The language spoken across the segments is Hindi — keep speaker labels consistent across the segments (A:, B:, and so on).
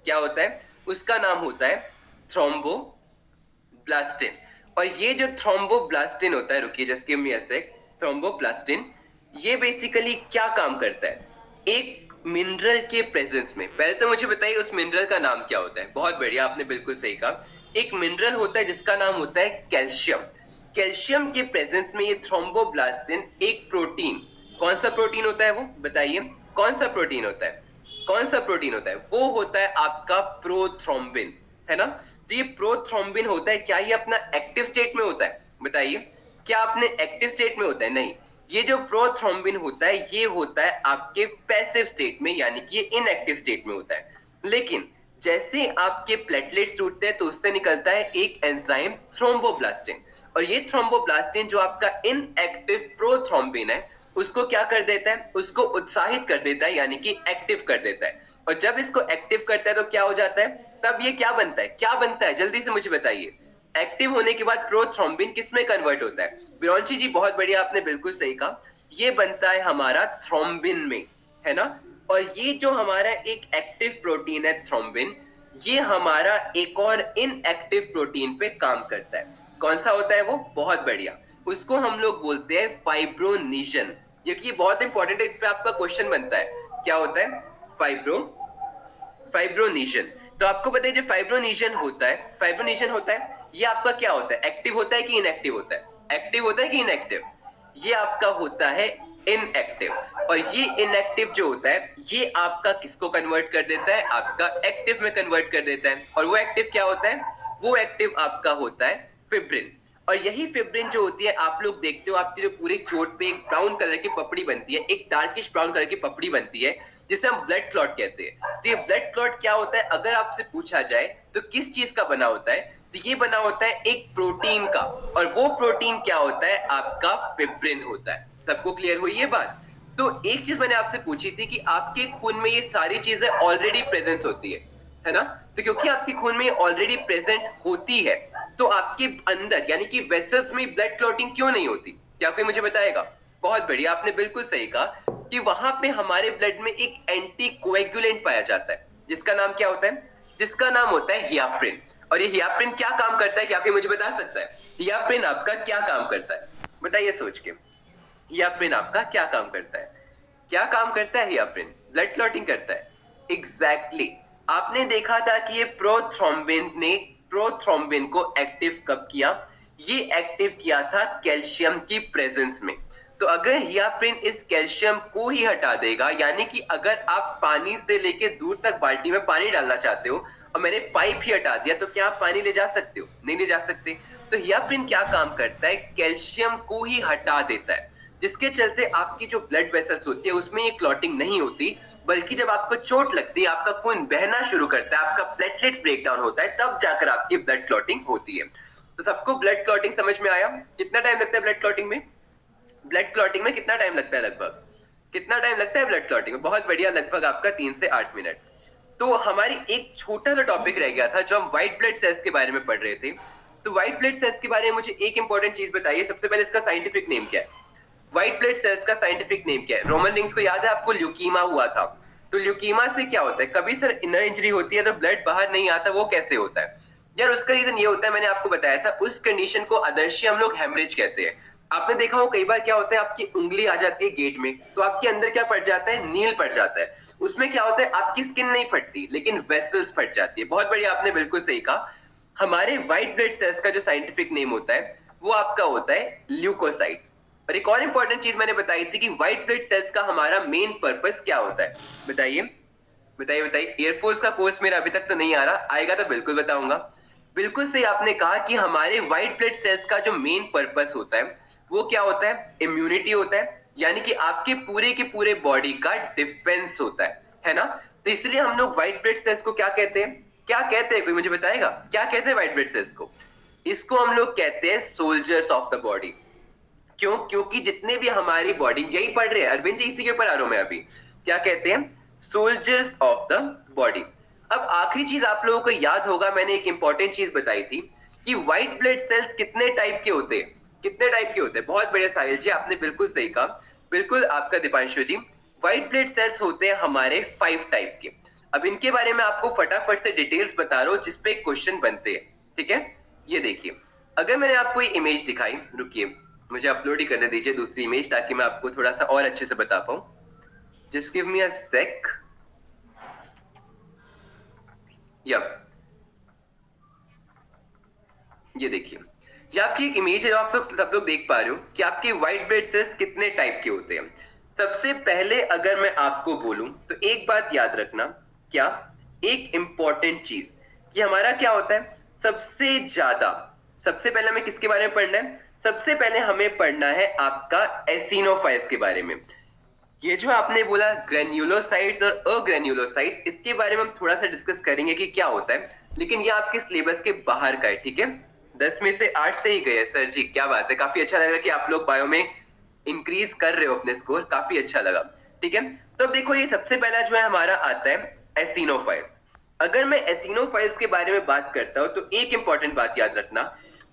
A: क्या होता है? उसका नाम होता है थ्रोम्बोब्लास्टिन। और ये जो थ्रोम्बोब्लास्टिन होता है, रुकिए जस्ट गिव मी अ सेक, थ्रोम्बोब्लास्टिन ये बेसिकली क्या काम करता है? एक मिनरल के प्रेजेंस में, पहले तो मुझे बताइए उस मिनरल का नाम क्या होता है? बहुत बढ़िया, आपने बिल्कुल सही कहा। एक मिनरल होता है जिसका नाम होता है कैल्शियम। कैल्शियम के प्रेजेंस में ये थ्रोम्बोब्लास्टिन एक प्रोटीन, कौन सा प्रोटीन होता है वो बताइए? कौन सा प्रोटीन होता है? कौन सा प्रोटीन होता है? वो होता है आपका प्रोथ्रोम्बिन, है ना? तो ये प्रोथ्रोम्बिन होता है, क्या ये अपना एक्टिव स्टेट में होता है? बताइए, क्या अपने एक्टिव स्टेट में होता है? नहीं, ये जो प्रोथ्रोम्बिन होता है ये होता है आपके पैसिव स्टेट में, यानी कि ये इनएक्टिव स्टेट में होता है। लेकिन जैसे आपके प्लेटलेट्स टूटते हैं तो उससे निकलता है एक एंजाइम थ्रोम्बोब्लास्टिन, और ये थ्रोम्बोब्लास्टिन जो आपका इनएक्टिव प्रोथ्रोम्बिन है उसको क्या कर देता है? उसको उत्साहित कर देता है, यानी कि एक्टिव कर देता है। और जब इसको एक्टिव करता है तो क्या हो जाता है? तब ये क्या बनता है? क्या बनता है जल्दी से मुझे बताइए? एक्टिव होने के बाद प्रोथ्रोम्बिन किस में कन्वर्ट होता है? बिरौंची जी बहुत बढ़िया, आपने बिल्कुल सही कहा, ये बनता है हमारा थ्रोम्बिन में, है ना? और ये जो हमारा एक एक्टिव प्रोटीन है थ्रोम्बिन, ये हमारा एक और इनएक्टिव प्रोटीन पे काम करता है। कौन सा होता है वो? बहुत बढ़िया, उसको हम लोग बोलते हैं फाइब्रोनीजन। ये बहुत इंपॉर्टेंट है, इस पे आपका क्वेश्चन बनता है। क्या होता है? फाइब्रोनीजन। तो आपको पता है जो फाइब्रोनीजन होता है ये आपका क्या होता है? एक्टिव होता है कि इनएक्टिव होता है? एक्टिव होता है कि इनएक्टिव? ये आपका होता है इनएक्टिव। और ये इनएक्टिव जो होता है ये आपका किसको कन्वर्ट कर देता है? आपका एक्टिव में कन्वर्ट कर देता है। और वो एक्टिव क्या होता है? वो एक्टिव आपका होता है फिब्रिन। और यही फिब्रिन जो होती है, आप लोग देखते हो आपकी जो पूरी चोट पे एक ब्राउन कलर की पपड़ी बनती है, एक डार्किश ब्राउन कलर की पपड़ी बनती है, जिसे हम ब्लड क्लॉट कहते हैं। तो ये ब्लड क्लॉट क्या होता है अगर आपसे पूछा जाए तो किस चीज का बना होता है? तो ये बना होता है एक प्रोटीन का, और वो प्रोटीन क्या होता है? आपका फिब्रिन होता है। सबको क्लियर हुई ये बात? तो एक चीज मैंने आपसे पूछी थी कि आपके खून में ये सारी चीजें ऑलरेडी प्रेजेंस होती है ना? तो क्योंकि आपके खून में ऑलरेडी प्रेजेंट होती है तो आपके अंदर यानी कि वेसल्स में ब्लड क्लॉटिंग क्यों नहीं होती? क्या कोई मुझे बताएगा? बहुत बढ़िया, आपने बिल्कुल सही कहा कि वहां पे हमारे ब्लड में एक एंटी कोएगुलेंट पाया जाता है, जिसका नाम क्या होता है? जिसका नाम होता है हियाप्रिन। और ये हियाप्रिन क्या काम करता है? क्या कोई मुझे बता सकता है हियाप्रिन आपका क्या काम करता है? बताइए सोच के, हियाप्रिन आपका क्या काम करता है? क्या काम करता है हियाप्रिन? ब्लड क्लॉटिंग करता है। Exactly exactly. आपने देखा था कि ये प्रोथ्रोम्बिन ने प्रोथ्रोम्बिन को एक्टिव कब किया? ये एक्टिव किया था कैल्शियम की प्रेजेंस में। तो अगर हियाप्रिन इस कैल्शियम को ही हटा देगा, यानी कि अगर आप पानी से लेके दूर तक बाल्टी में पानी डालना चाहते हो और मैंने पाइप ही हटा दिया, तो क्या आप पानी ले जा सकते हो? नहीं ले जा सकते। तो हियाप्रिन क्या काम करता है? कैल्शियम को ही हटा देता है, जिसके चलते आपकी जो ब्लड वेसल्स होती है उसमें ये क्लॉटिंग नहीं होती, बल्कि जब आपको चोट लगती है, आपका खून बहना शुरू करता है, आपका प्लेटलेट्स ब्रेक डाउन होता है, तब जाकर आपकी ब्लड क्लॉटिंग होती है। तो सबको ब्लड क्लॉटिंग समझ में आया? कितना टाइम लगता है ब्लड क्लॉटिंग में? ब्लड क्लॉटिंग में कितना टाइम लगता है लगभग? कितना टाइम लगता है ब्लड क्लॉटिंग में? बहुत बढ़िया, लगभग आपका 3 से 8 मिनट। तो हमारी एक छोटा सा टॉपिक रह गया था जो हम व्हाइट ब्लड सेल्स के बारे में पढ़ रहे थे। तो व्हाइट ब्लड सेल्स के बारे में मुझे एक इंपॉर्टेंट चीज बताइए, सबसे पहले इसका साइंटिफिक नेम क्या है? व्हाइट ब्लड सेल्स का साइंटिफिक नेम क्या है? रोमन रिंग्स को याद है आपको? ल्यूकीमा हुआ था। तो ल्यूकीमा से क्या होता है? कभी सर इनर इंजरी होती है तो ब्लड बाहर नहीं आता, वो कैसे होता है? यार उसका रीजन ये होता है, मैंने आपको बताया था, उस कंडीशन को आदर्शी हम लोग हेमरेज कहते हैं। आपने देखा हो कई बार क्या होता है, आपकी उंगली आ जाती है गेट में तो आपके अंदर क्या पड़ जाता है? नील पड़ जाता है। उसमें क्या होता है? आपकी स्किन नहीं फटती लेकिन वेसल्स फट जाती है। बहुत बढ़िया, आपने बिल्कुल सही कहा। हमारे व्हाइट ब्लड सेल्स का जो साइंटिफिक नेम होता है वो आपका होता है ल्यूकोसाइट्स। और एक और इंपॉर्टेंट चीज मैंने बताई थी कि व्हाइट ब्लड सेल्स का हमारा मेन पर्पस क्या होता है? बताइए बताइए बताइए। एयरफोर्स का कोर्स मेरा अभी तक तो नहीं आ रहा, आएगा तो बिल्कुल बताऊंगा। बिल्कुल सही आपने कहा कि हमारे व्हाइट ब्लड सेल्स का जो मेन पर्पस होता है वो क्या होता है? इम्यूनिटी होता है, यानी कि आपके पूरे के पूरे बॉडी का डिफेंस होता है ना? तो इसलिए हम लोग व्हाइट ब्लड सेल्स को क्या कहते हैं? क्या कहते हैं, कोई मुझे बताएगा क्या कहते हैं व्हाइट ब्लड सेल्स को? इसको हम लोग कहते हैं सोल्जर्स ऑफ द बॉडी। क्यों? क्योंकि जितने भी हमारी बॉडी, यही पढ़ रहे हैं अरविंद जी, इसी के ऊपर आ रहा हूं मैं अभी। क्या कहते हैं? Soldiers of the body. अब आखिरी चीज आप लोगों को याद होगा, मैंने एक इंपॉर्टेंट चीज बताई थी कि व्हाइट ब्लड सेल्स कितने टाइप के होते हैं? कितने टाइप के होते हैं? बहुत बढ़िया साहिल जी, आपने बिल्कुल सही कहा। बिल्कुल आपका दीपांशु जी, व्हाइट ब्लड सेल्स होते हैं हमारे 5 टाइप के। अब इनके बारे में आपको फटाफट से डिटेल्स बता रहा हूँ जिसपे क्वेश्चन बनते हैं, ठीक है। ये देखिए, अगर मैंने आपको ये इमेज दिखाई, रुकिए मुझे अपलोड ही करने दीजिए दूसरी इमेज ताकि मैं आपको थोड़ा सा और अच्छे से बता पाऊं। जस्ट गिव मी अ सेक। ये देखिए, ये आपकी एक इमेज है जो आप सब लोग देख पा रहे हो कि आपके व्हाइट ब्लड सेल्स कितने टाइप के होते हैं। सबसे पहले अगर मैं आपको बोलूं तो एक बात याद रखना, क्या, एक इंपॉर्टेंट चीज कि हमारा क्या होता है, सबसे पहले हमें किसके बारे में पढ़ना है, सबसे पहले हमें पढ़ना है आपका एसिनोफाइल्स के बारे में। ये जो आपने बोला ग्रेन्युलोसाइट्स और अग्रेन्युलोसाइट्स, इसके बारे में हम थोड़ा सा डिस्कस करेंगे कि क्या होता है, लेकिन ये आपके सिलेबस के बाहर का है, ठीक है। 10 में से 8 से ही गए सर जी, क्या बात है, काफी अच्छा लग रहा है कि आप लोग बायो में इंक्रीज कर रहे हो अपने स्कोर, काफी अच्छा लगा, ठीक है। तो अब देखो, ये सबसे पहला जो है हमारा आता है एसिनोफाइल्स। अगर मैं एसिनोफाइल्स के बारे में बात करता हूं तो एक इंपॉर्टेंट बात याद रखना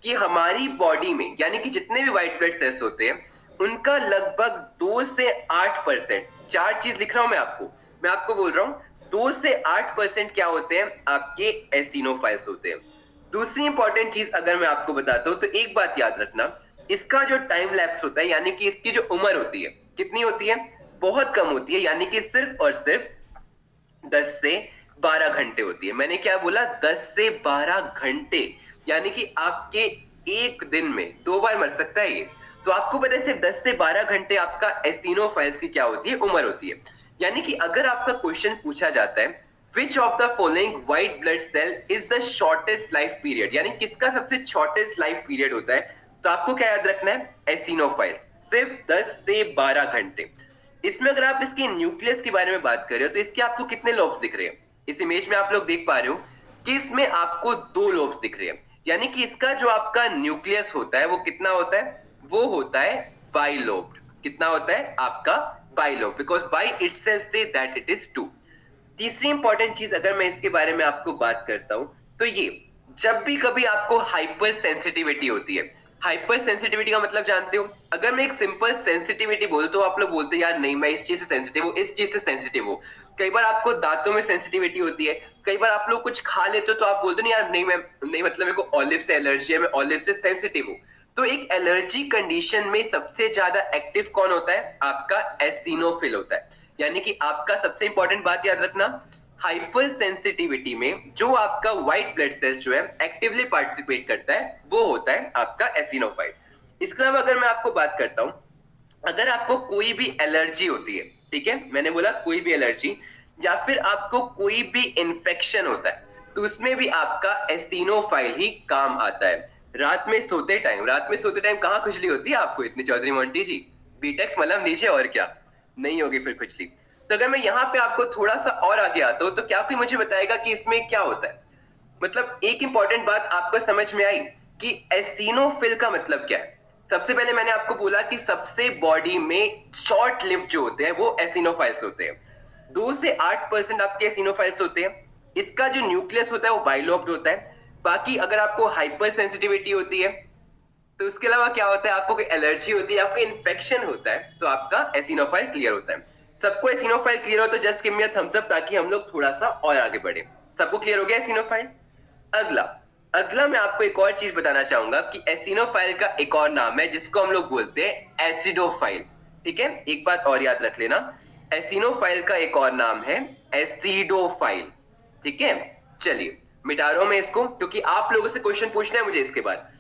A: कि हमारी बॉडी में यानी कि जितने भी व्हाइट ब्लड सेल्स होते हैं उनका लगभग 2 से 8%, चार चीज लिख रहा हूं मैं आपको बोल रहा हूं 2 से 8% क्या होते हैं, आपके एसिनोफाइल्स होते हैं। दूसरी इंपॉर्टेंट चीज अगर मैं आपको बताता हूं तो एक बात याद रखना, इसका जो टाइम लैप्स होता है यानी कि इसकी जो उम्र होती है, कितनी होती है, बहुत कम होती है, यानी कि सिर्फ और सिर्फ 10 से 12 घंटे होती है। मैंने क्या बोला, 10 से 12 घंटे, यानी कि आपके एक दिन में 2 बार मर सकता है ये। तो आपको पता है सिर्फ 10 से 12 घंटे आपका एसिनोफाइल्स की क्या होती है, उम्र होती है। यानी कि अगर आपका क्वेश्चन पूछा जाता है which of the following white blood cell is the shortest life period, यानी किसका सबसे शॉर्टेस्ट लाइफ पीरियड होता है, तो आपको क्या याद रखना है, एसिनोफाइल्स, सिर्फ 10 से 12 घंटे। इसमें अगर आप इसके न्यूक्लियस के बारे में बात कर रहे हो तो इसके आपको कितने लोब्स दिख रहे हैं, इस इमेज में आप लोग देख पा रहे हो कि इसमें आपको 2 लोब्स दिख रहे हैं, यानी कि इसका जो आपका न्यूक्लियस होता है वो कितना होता है, वो होता है बाइलोब्ड। कितना होता है आपका, bilobe, because by itself say that it is 2। तीसरी इंपॉर्टेंट चीज अगर मैं इसके बारे में आपको बात करता हूं तो ये, जब भी कभी आपको हाइपर सेंसिटिविटी होती है, हाइपर सेंसिटिविटी का मतलब जानते हो, अगर मैं एक सिंपल सेंसिटिविटी बोलता हूं आप लोग बोलते हैं यार नहीं मैं इस चीज से सेंसिटिव हूं, इस चीज से सेंसिटिव हूं। कई बार आपको दांतों में सेंसिटिविटी होती है, कई बार आप लोग कुछ खा लेते हो तो आप बोलते नहीं यार नहीं मैं नहीं, मतलब मेरे को ऑलिव से एलर्जी है, मैं ऑलिव से सेंसिटिव हूं। तो एक एलर्जी कंडीशन में सबसे ज्यादा एक्टिव कौन होता है, आपका एसिनोफिल होता है। यानी कि आपका सबसे इंपॉर्टेंट बात याद रखना, हाइपर सेंसिटिविटी में जो आपका व्हाइट ब्लड सेल्स जो है एक्टिवली पार्टिसिपेट करता है वो होता है आपका एसिनोफाइल। इसके अलावा अगर मैं आपको बात करता हूं, अगर आपको कोई भी एलर्जी होती है, ठीक है, मैंने बोला कोई भी एलर्जी, या फिर आपको कोई भी इंफेक्शन होता है तो उसमें भी आपका एसिनोफाइल ही काम आता है। रात में सोते टाइम कहाँ खुजली होती है आपको इतनी, चौधरी मोंटी जी, बीटेक्स मलहम नीचे, और क्या नहीं होगी फिर खुजली। तो अगर मैं यहाँ पे आपको थोड़ा सा और आगे आता हूँ तो क्या कोई मुझे बताएगा कि इसमें क्या होता है, मतलब एक इंपॉर्टेंट बात आपको समझ में आई कि एसिनोफिल का मतलब क्या है। सबसे पहले मैंने आपको बोला कि सबसे बॉडी में शॉर्ट लिव जो होते हैं वो एसिनोफाइल्स होते हैं, 2 से 8% आपके एसिनोफाइल्स होते हैं। इसका जो न्यूक्लियस होता है वो बाइलोब्ड होता है। बाकी अगर आपको हाइपर सेंसिटिविटी होती है तो उसके अलावा क्या होता है, आपको कोई एलर्जी होती है, आपको इन्फेक्शन होता है तो आपका एसिनोफाइल क्लियर होता है। सबको एसिनोफाइल क्लियर हो तो just give me a thumbs up ताकि हम लोग थोड़ा सा और आगे बढ़े। सबको क्लियर हो गया एसिनोफाइल। अगला अगला मैं आपको एक और चीज बताना चाहूंगा कि एसिनोफाइल का एक और नाम है जिसको हम लोग बोलते हैं एसिडोफाइल, ठीक है। एक बात और याद रख लेना, एसिनोफाइल का एक और नाम है एसिडोफाइल, ठीक है। चलिए मिटा रहा हूं मैं इसको क्योंकि आप लोगों से क्वेश्चन पूछना है मुझे इसके बाद।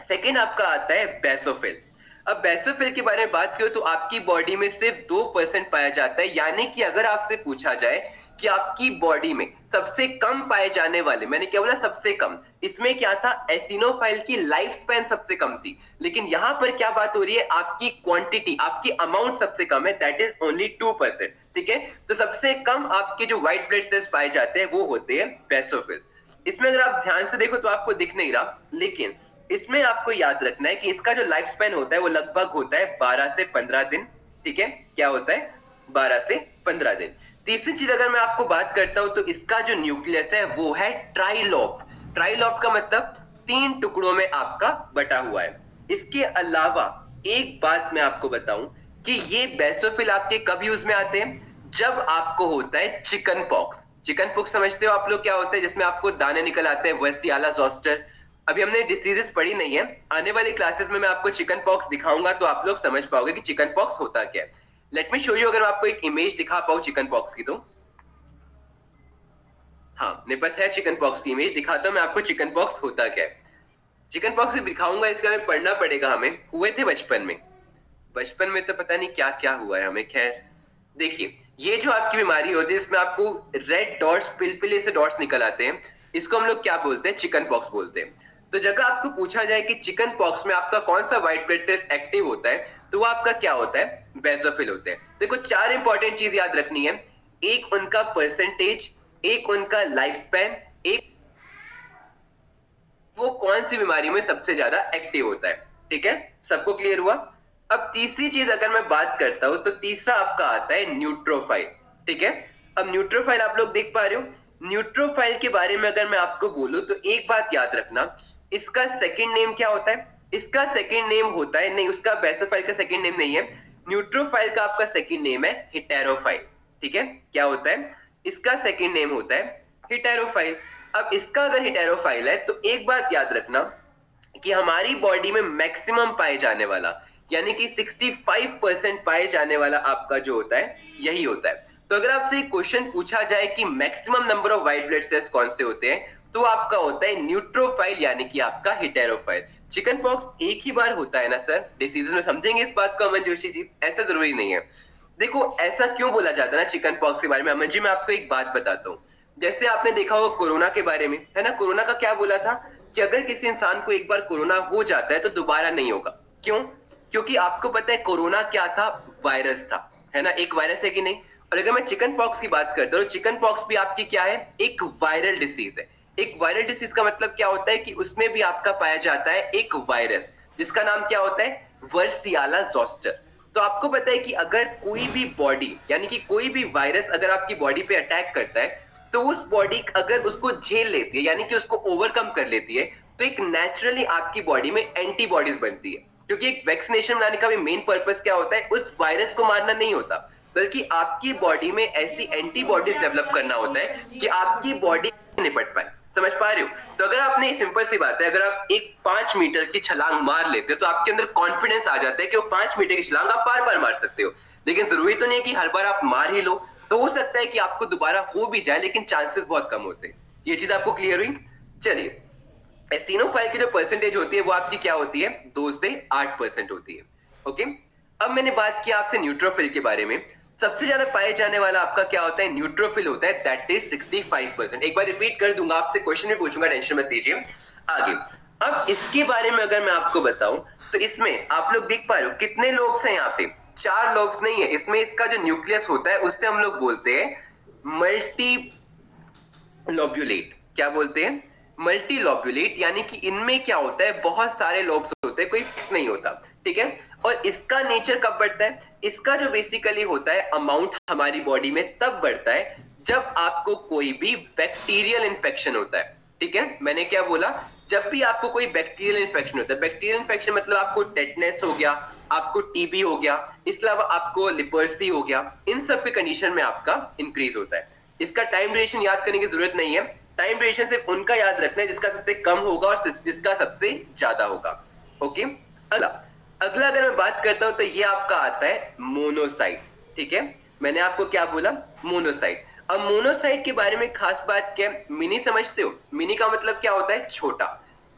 A: सेकंड आपका आता है बेसोफिल। अब बेसोफिल के बारे में बात करो तो आपकी बॉडी में सिर्फ 2% पाया जाता है, यानी कि अगर आपसे पूछा जाए कि आपकी बॉडी में सबसे कम पाए जाने वाले, मैंने क्या बोला सबसे कम, इसमें क्या था, एसिनोफाइल की लाइफ स्पैन सबसे कम थी, लेकिन यहां पर क्या बात हो रही है, आपकी क्वांटिटी, आपकी अमाउंट सबसे कम है, दैट इज ओनली 2%, ठीक है। तो सबसे कम आपके जो व्हाइट ब्लड सेल्स पाए जाते हैं वो होते हैं बेसोफिल्स। इसमें अगर आप ध्यान से देखो तो आपको दिख नहीं रहा, लेकिन इसमें आपको याद रखना है कि इसका जो लाइफ स्पैन होता है वो लगभग होता है 12 से 15 दिन, ठीक है। क्या होता है, 12 से 15 दिन। तीसरी चीज अगर मैं आपको बात करता हूं तो इसका जो न्यूक्लियस है वो है ट्राइलोब। ट्राइलोब का मतलब 3 टुकड़ों में आपका बटा हुआ है। इसके अलावा एक बात मैं आपको बताऊं कि ये बेसोफिल आपके कब यूज में आते हैं, जब आपको होता है चिकन पॉक्स। चिकन पॉक्स समझते हो आप लोग क्या होता है, जिसमें आपको दाने निकल आते हैं, वर्सियाला जोस्टर। अभी हमने डिसीजेस पढ़ी नहीं है, आने वाली क्लासेस में मैं आपको चिकन पॉक्स दिखाऊंगा तो आप लोग समझ पाओगे कि चिकन पॉक्स होता क्या है। लेट मी शो यू, अगर मैं आपको एक इमेज दिखा पाऊं चिकन पॉक्स की तो, हाँ मेरे पास है चिकन पॉक्स की इमेज, दिखाता हूं मैं आपको चिकन पॉक्स होता क्या है। चिकन पॉक्स दिखाऊंगा, इसका हमें पढ़ना पड़ेगा, हमें हुए थे बचपन में। बचपन में तो पता नहीं क्या क्या हुआ है हमें, खैर देखिए, ये जो आपकी बीमारी होती है इसमें आपको रेड डॉट्स, पिलपिले से डॉट्स निकल आते हैं, इसको हम लोग क्या बोलते हैं, चिकन पॉक्स बोलते हैं। तो जगह आपको पूछा जाए कि चिकन पॉक्स में आपका कौन सा व्हाइट ब्लड सेल्स एक्टिव होता है, तो वो आपका क्या होता है, बेसोफिल होते हैं। देखो 4 इंपॉर्टेंट चीज याद रखनी है, एक उनका परसेंटेज, एक उनका लाइफ स्पैन, एक वो कौन सी बीमारी में सबसे ज्यादा एक्टिव होता है। ठीक है, सबको क्लियर हुआ। अब तीसरी चीज अगर मैं बात करता हूं तो तीसरा आपका आता है न्यूट्रोफाइल। ठीक है, अब न्यूट्रोफाइल आप लोग देख पा रहे हो। न्यूट्रोफाइल के बारे में अगर मैं आपको बोलूं तो एक बात याद रखना, इसका सेकंड नेम क्या होता है, इसका सेकंड नेम होता है, नहीं उसका बेसोफाइल का सेकंड नेम नहीं है, न्यूट्रोफाइल का आपका सेकंड नेम है हेटेरोफाइल। ठीक है, क्या होता है, इसका सेकंड नेम होता है हेटेरोफाइल। अब इसका अगर हेटेरोफाइल है तो एक बात याद रखना कि हमारी बॉडी में मैक्सिमम पाए जाने वाला, यानी कि 65% पाए जाने वाला आपका जो होता है यही होता है। तो अगर आपसे क्वेश्चन पूछा जाए कि maximum number of white blood cells कौन से होते हैं, तो आपका होता है न्यूट्रोफाइल, यानी कि आपका हेटेरोफाइल। चिकन पॉक्स एक ही बार होता है ना सर, डिसीजन में समझेंगे इस बात को अमन जोशी जी, ऐसा जरूरी नहीं है। देखो ऐसा क्यों बोला जाता है ना चिकन पॉक्स के बारे में, अमन जी मैं आपको एक बात बताता हूँ। जैसे आपने देखा होगा कोरोना के बारे में, है ना, कोरोना का क्या बोला था कि अगर किसी इंसान को एक बार कोरोना हो जाता है तो दोबारा नहीं होगा। क्यों? क्योंकि आपको पता है कोरोना क्या था, वायरस था, है ना, एक वायरस है कि नहीं। और अगर मैं चिकन पॉक्स की बात करता हूँ, चिकन पॉक्स भी आपकी क्या है, एक वायरल डिसीज है। एक वायरल डिसीज का मतलब क्या होता है कि उसमें भी आपका पाया जाता है एक वायरस, जिसका नाम क्या होता है, वर्सियाला जोस्टर। तो आपको पता है कि अगर कोई भी बॉडी, यानी कि कोई भी वायरस अगर आपकी बॉडी पे अटैक करता है, तो उस बॉडी अगर उसको झेल लेती है, यानी कि उसको ओवरकम कर लेती है, तो एक नेचुरली आपकी बॉडी में एंटीबॉडीज बनती है। क्योंकि एक वैक्सीनेशन बनाने का भी मेन पर्पस क्या होता है, उस वायरस को मारना नहीं होता, बल्कि आपकी बॉडी में ऐसी एंटीबॉडीज डेवलप करना होता है कि आपकी बॉडी निपट पाए। समझ पा रहे हो? तो अगर आपने, सिंपल सी बात है, अगर आप एक 5 मीटर की छलांग मार लेते हो तो आपके अंदर कॉन्फिडेंस आ जाता है कि वो 5 मीटर की छलांग आप बार बार मार सकते हो। लेकिन जरूरी तो नहीं है कि हर बार आप मार ही लो, तो हो सकता है कि आपको दोबारा हो भी जाए, लेकिन चांसेस बहुत कम होते हैं। ये चीज आपको क्लियर हुई? चलिए, एसिनोफाइल की जो परसेंटेज होती है वो आपकी क्या होती है, 2 से 8% होती है। ओके, अब मैंने बात की आपसे न्यूट्रोफिल के बारे में। सबसे ज्यादा पाए जाने वाला आपका क्या होता है, न्यूट्रोफिल होता है, दैट इज 65%। एक बार रिपीट कर दूंगा, आपसे क्वेश्चन भी पूछूंगा, टेंशन मत लीजिए। आगे, अब इसके बारे में अगर मैं आपको बताऊं तो इसमें आप लोग देख पा रहे हो कितने लोब्स हैं यहाँ पे, 4 लोब्स नहीं है इसमें। इसका जो न्यूक्लियस होता है उससे हम लोग बोलते हैं मल्टी लोब्यूलेट। क्या बोलते हैं, मल्टी लोब्यूलेट, यानी कि इनमें क्या होता है, बहुत सारे लोब्स होते हैं, कोई फिक्स नहीं होता। ठीक है, और इसका नेचर कब बढ़ता है, इसका जो बेसिकली होता है अमाउंट हमारी बॉडी में तब बढ़ता है जब आपको कोई भी बैक्टीरियल इंफेक्शन होता है। ठीक है, मैंने क्या बोला, जब भी आपको कोई बैक्टीरियल इंफेक्शन होता है, बैक्टीरियल इंफेक्शन मतलब आपको टेटनेस हो गया, आपको टीबी हो गया, इसके अलावा आपको लिपर्सी हो गया, इन सब के कंडीशन में आपका इंक्रीज होता है। इसका टाइम ड्यूरेशन याद करने की जरूरत नहीं है, टाइम ड्यूरेशन सिर्फ उनका याद रखना है जिसका सबसे कम होगा और जिसका सबसे ज्यादा होगा। ओके, अगला अगला अगर मैं बात करता हूं तो ये आपका आता है मोनोसाइट। ठीक है, मैंने आपको क्या बोला, मोनोसाइट। अब मोनोसाइट के बारे में खास बात क्या है, मिनी समझते हो, मिनी का मतलब क्या होता है, छोटा।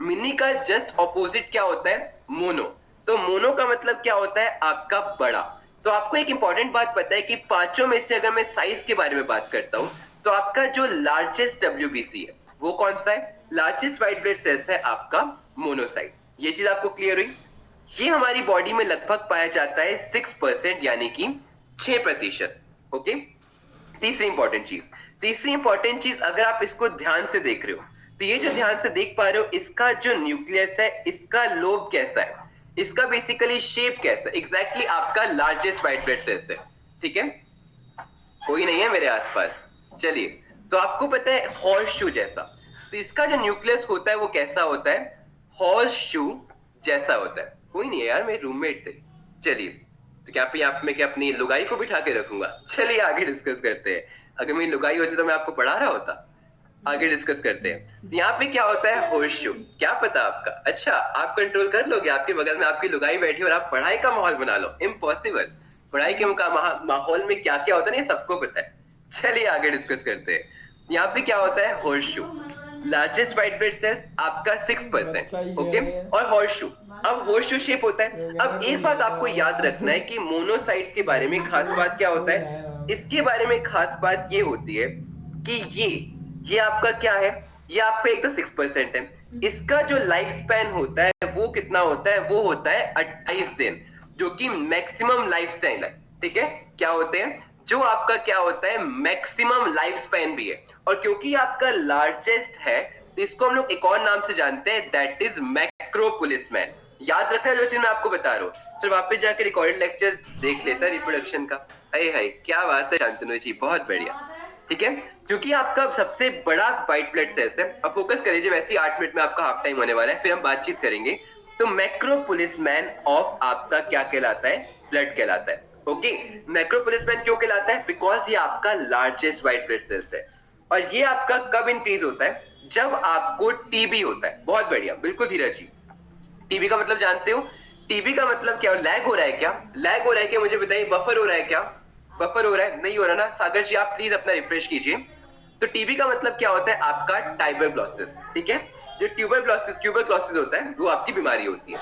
A: मिनी का जस्ट ऑपोजिट क्या होता है, मोनो। तो मोनो का मतलब क्या होता है, आपका बड़ा। तो आपको एक इंपॉर्टेंट बात पता है कि पांचों में से अगर मैं साइज के बारे में बात करता हूं तो आपका जो लार्जेस्ट डब्ल्यूबीसी है वो कौन सा है, लार्जेस्ट व्हाइट ब्लड सेल्स है आपका मोनोसाइट। ये चीज आपको क्लियर हुई? ये हमारी बॉडी में लगभग पाया जाता है 6%, यानी कि 6%। ओके, तीसरी इंपॉर्टेंट चीज अगर आप इसको ध्यान से देख रहे हो तो ये जो ध्यान से देख पा रहे हो, इसका जो न्यूक्लियस है, इसका लोब कैसा है, इसका बेसिकली शेप कैसा है, एग्जैक्टली आपका लार्जेस्ट व्हाइट ब्लड सेल्स है। ठीक है, कोई नहीं है मेरे आसपास। चलिए, तो आपको पता है हॉर्स शू जैसा, तो इसका जो न्यूक्लियस होता है वो कैसा होता है, हॉर्स शू जैसा होता है। कोई नहीं है यार, मेरे रूममेट थे। चलिए, तो क्या यहाँ पे मैं क्या अपनी लुगाई को बिठा के रखूंगा? चलिए आगे डिस्कस करते हैं। अगर मेरी लुगाई होती तो मैं आपको पढ़ा रहा होता। आगे डिस्कस करते हैं। तो यहाँ पे क्या होता है? होर्स शू। क्या पता आपका? अच्छा, आप कंट्रोल कर लोगे? आपके बगल में आपकी लुगाई बैठी और आप पढ़ाई का माहौल बना लो? इम्पॉसिबल। पढ़ाई के माहौल में क्या क्या होता है ना, ये सबको पता है। चलिए आगे डिस्कस करते हैं। यहाँ पे क्या होता है? होर्स शू। लार्जेस्ट व्हाइट ब्लड सेल्स आपका 6%। ओके, और हॉर्स शू। अब हॉर्स शू शेप होता है। अब एक बात आपको याद रखना है कि मोनोसाइट्स के बारे में खास बात क्या होता है? इसके बारे में खास बात ये होती है कि ये आपका क्या है? ये आपका एक तो 6% है। इसका जो लाइफ स्पैन होता है वो कितना होता है? वो होता है 28 दिन, जो कि मैक्सिमम लाइफ स्टाइल है। ठीक है, क्या होते हैं जो आपका क्या होता है? मैक्सिमम लाइफ स्पैन भी है। और क्योंकि आपका लार्जेस्ट है तो इसको हम लोग एक और नाम से जानते हैं, दैट इज मैक्रो पुलिसमैन। याद रखना जो चीज मैं आपको बता रहा हूँ। फिर वापस जाकर रिकॉर्डेड लेक्चर देख लेता रिप्रोडक्शन का। हाय हाय, क्या बात है शांतनु जी, बहुत बढ़िया। ठीक है, क्योंकि आपका सबसे बड़ा व्हाइट ब्लड सेल्स है। अब फोकस करिए, वैसे ही 8 मिनट में आपका हाफ टाइम होने वाला है, फिर हम बातचीत करेंगे। तो मैक्रो पुलिसमैन ऑफ आपका क्या कहलाता है? ब्लड कहलाता है। ओके, मैक्रो पुलिसमैन क्यों कहलाता है? बिकॉज ये आपका लार्जेस्ट व्हाइट ब्लड सेल्स है। और ये आपका कब इंक्रीज होता है? जब आपको टीबी होता है। बहुत बढ़िया, बिल्कुल धीरज जी। टीबी का मतलब जानते हो? टीबी का मतलब क्या? लैग हो रहा है क्या? लैग हो रहा है क्या? मुझे बताइए, बफर हो रहा है क्या? बफर हो रहा है? नहीं हो रहा ना? सागर जी आप प्लीज अपना रिफ्रेश कीजिए। तो टीबी का मतलब क्या होता है? आपका ट्यूबरक्लोसिस। ठीक है, जो ट्यूबरक्लोसिस होता है वो आपकी बीमारी होती है।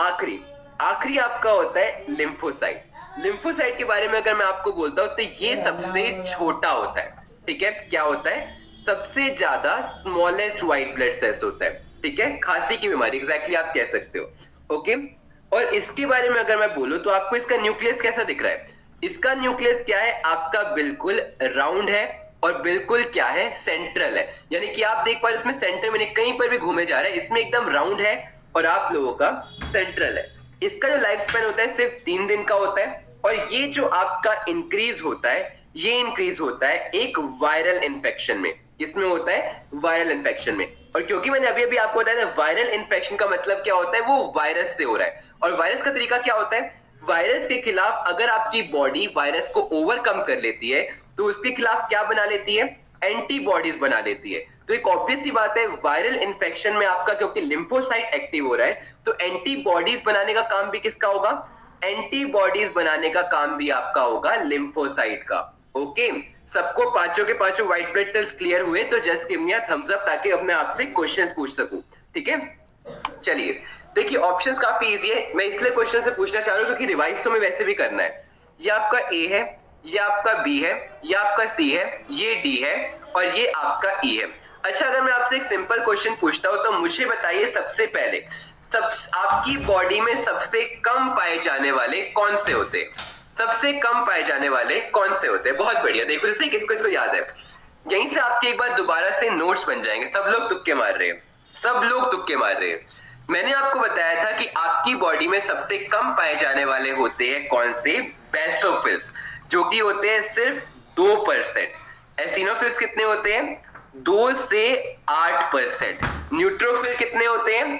A: आखिरी आखिरी आपका होता है लिम्फोसाइट। लिम्फोसाइट के बारे में अगर मैं आपको बोलता हूं तो ये सबसे छोटा होता है। ठीक है, क्या होता है? सबसे ज्यादा स्मॉलेस्ट व्हाइट ब्लड सेल्स होता है। ठीक है, खांसी की बीमारी एग्जैक्टली आप कह सकते हो। ओके, और इसके बारे में अगर मैं बोलूं तो आपको इसका न्यूक्लियस कैसा दिख रहा है? इसका न्यूक्लियस क्या है? आपका बिल्कुल राउंड है और बिल्कुल क्या है? सेंट्रल है। यानी कि आप देख पा रहे इसमें सेंटर में कहीं पर भी घूमे जा रहा है, इसमें एकदम राउंड है और आप लोगों का सेंट्रल है। इसका जो लाइफ स्पैन होता है सिर्फ 3 दिन का होता है। और ये जो आपका इंक्रीज होता है, ये इंक्रीज होता है एक वायरल इन्फेक्शन में। किसमें होता है? वायरल इन्फेक्शन में। और क्योंकि मैंने अभी अभी आपको बताया था वायरल इन्फेक्शन का मतलब क्या होता है? वो वायरस से हो रहा है। और वायरस का तरीका क्या होता है? वायरस के खिलाफ अगर आपकी बॉडी वायरस को ओवरकम कर लेती है तो उसके खिलाफ क्या बना लेती है? एंटीबॉडीज बना लेती है। तो एक ऑब्वियस सी बात है, वायरल इन्फेक्शन में आपका क्योंकि लिम्फोसाइट एक्टिव हो रहा है तो एंटीबॉडीज बनाने का काम भी किसका होगा? एंटीबॉडीज बनाने का काम भी आपका होगा लिम्फोसाइट का। ओके, सबको पांचों के पांचों व्हाइट ब्लड सेल्स क्लियर हुए? तो just give me a thumbs up ताकि अपने आप से क्वेश्चंस पूछ सकूं। ठीक है, चलिए देखिए, ऑप्शंस काफी इजी है। मैं इसलिए क्वेश्चन से पूछना चाह रहा हूं क्योंकि रिवाइज तो मैं वैसे भी करना है। ये आपका ए है, ये आपका बी है, ये आपका सी है, ये डी है और ये आपका ई है। अच्छा, अगर मैं आपसे एक सिंपल क्वेश्चन पूछता हूं तो मुझे बताइए सबसे पहले आपकी बॉडी में सबसे कम पाए जाने वाले कौन से होते हैं? सबसे कम पाए जाने वाले कौन से होते हैं? बहुत बढ़िया, देखो जैसे किसको इसको याद है। यहीं से आपके एक बार दोबारा से नोट्स बन जाएंगे। सब लोग तुक्के मार रहे हैं, सब लोग तुक्के मार रहे हैं। मैंने आपको बताया था कि आपकी बॉडी में सबसे कम पाए जाने वाले होते हैं कौन से? बेसोफिल्स, जो कि होते हैं सिर्फ 2%। एसिनोफिल्स कितने होते हैं? 2 से 8%। न्यूट्रोफिल कितने होते हैं?